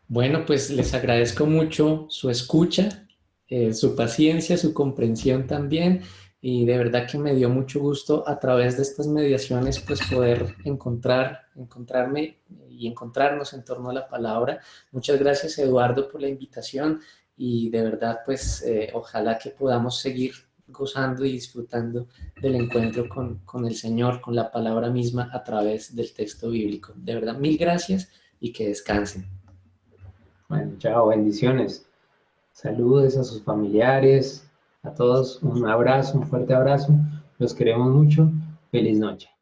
Bueno, pues les agradezco mucho su escucha, su paciencia, su comprensión también, y de verdad que me dio mucho gusto a través de estas mediaciones pues poder encontrarme y encontrarnos en torno a la palabra. Muchas gracias, Eduardo, por la invitación, y de verdad pues ojalá que podamos seguir gozando y disfrutando del encuentro con el Señor, con la palabra misma a través del texto bíblico. De verdad, mil gracias y que descansen. Bueno, chao, bendiciones. Saludos a sus familiares, a todos un abrazo, un fuerte abrazo. Los queremos mucho. Feliz noche.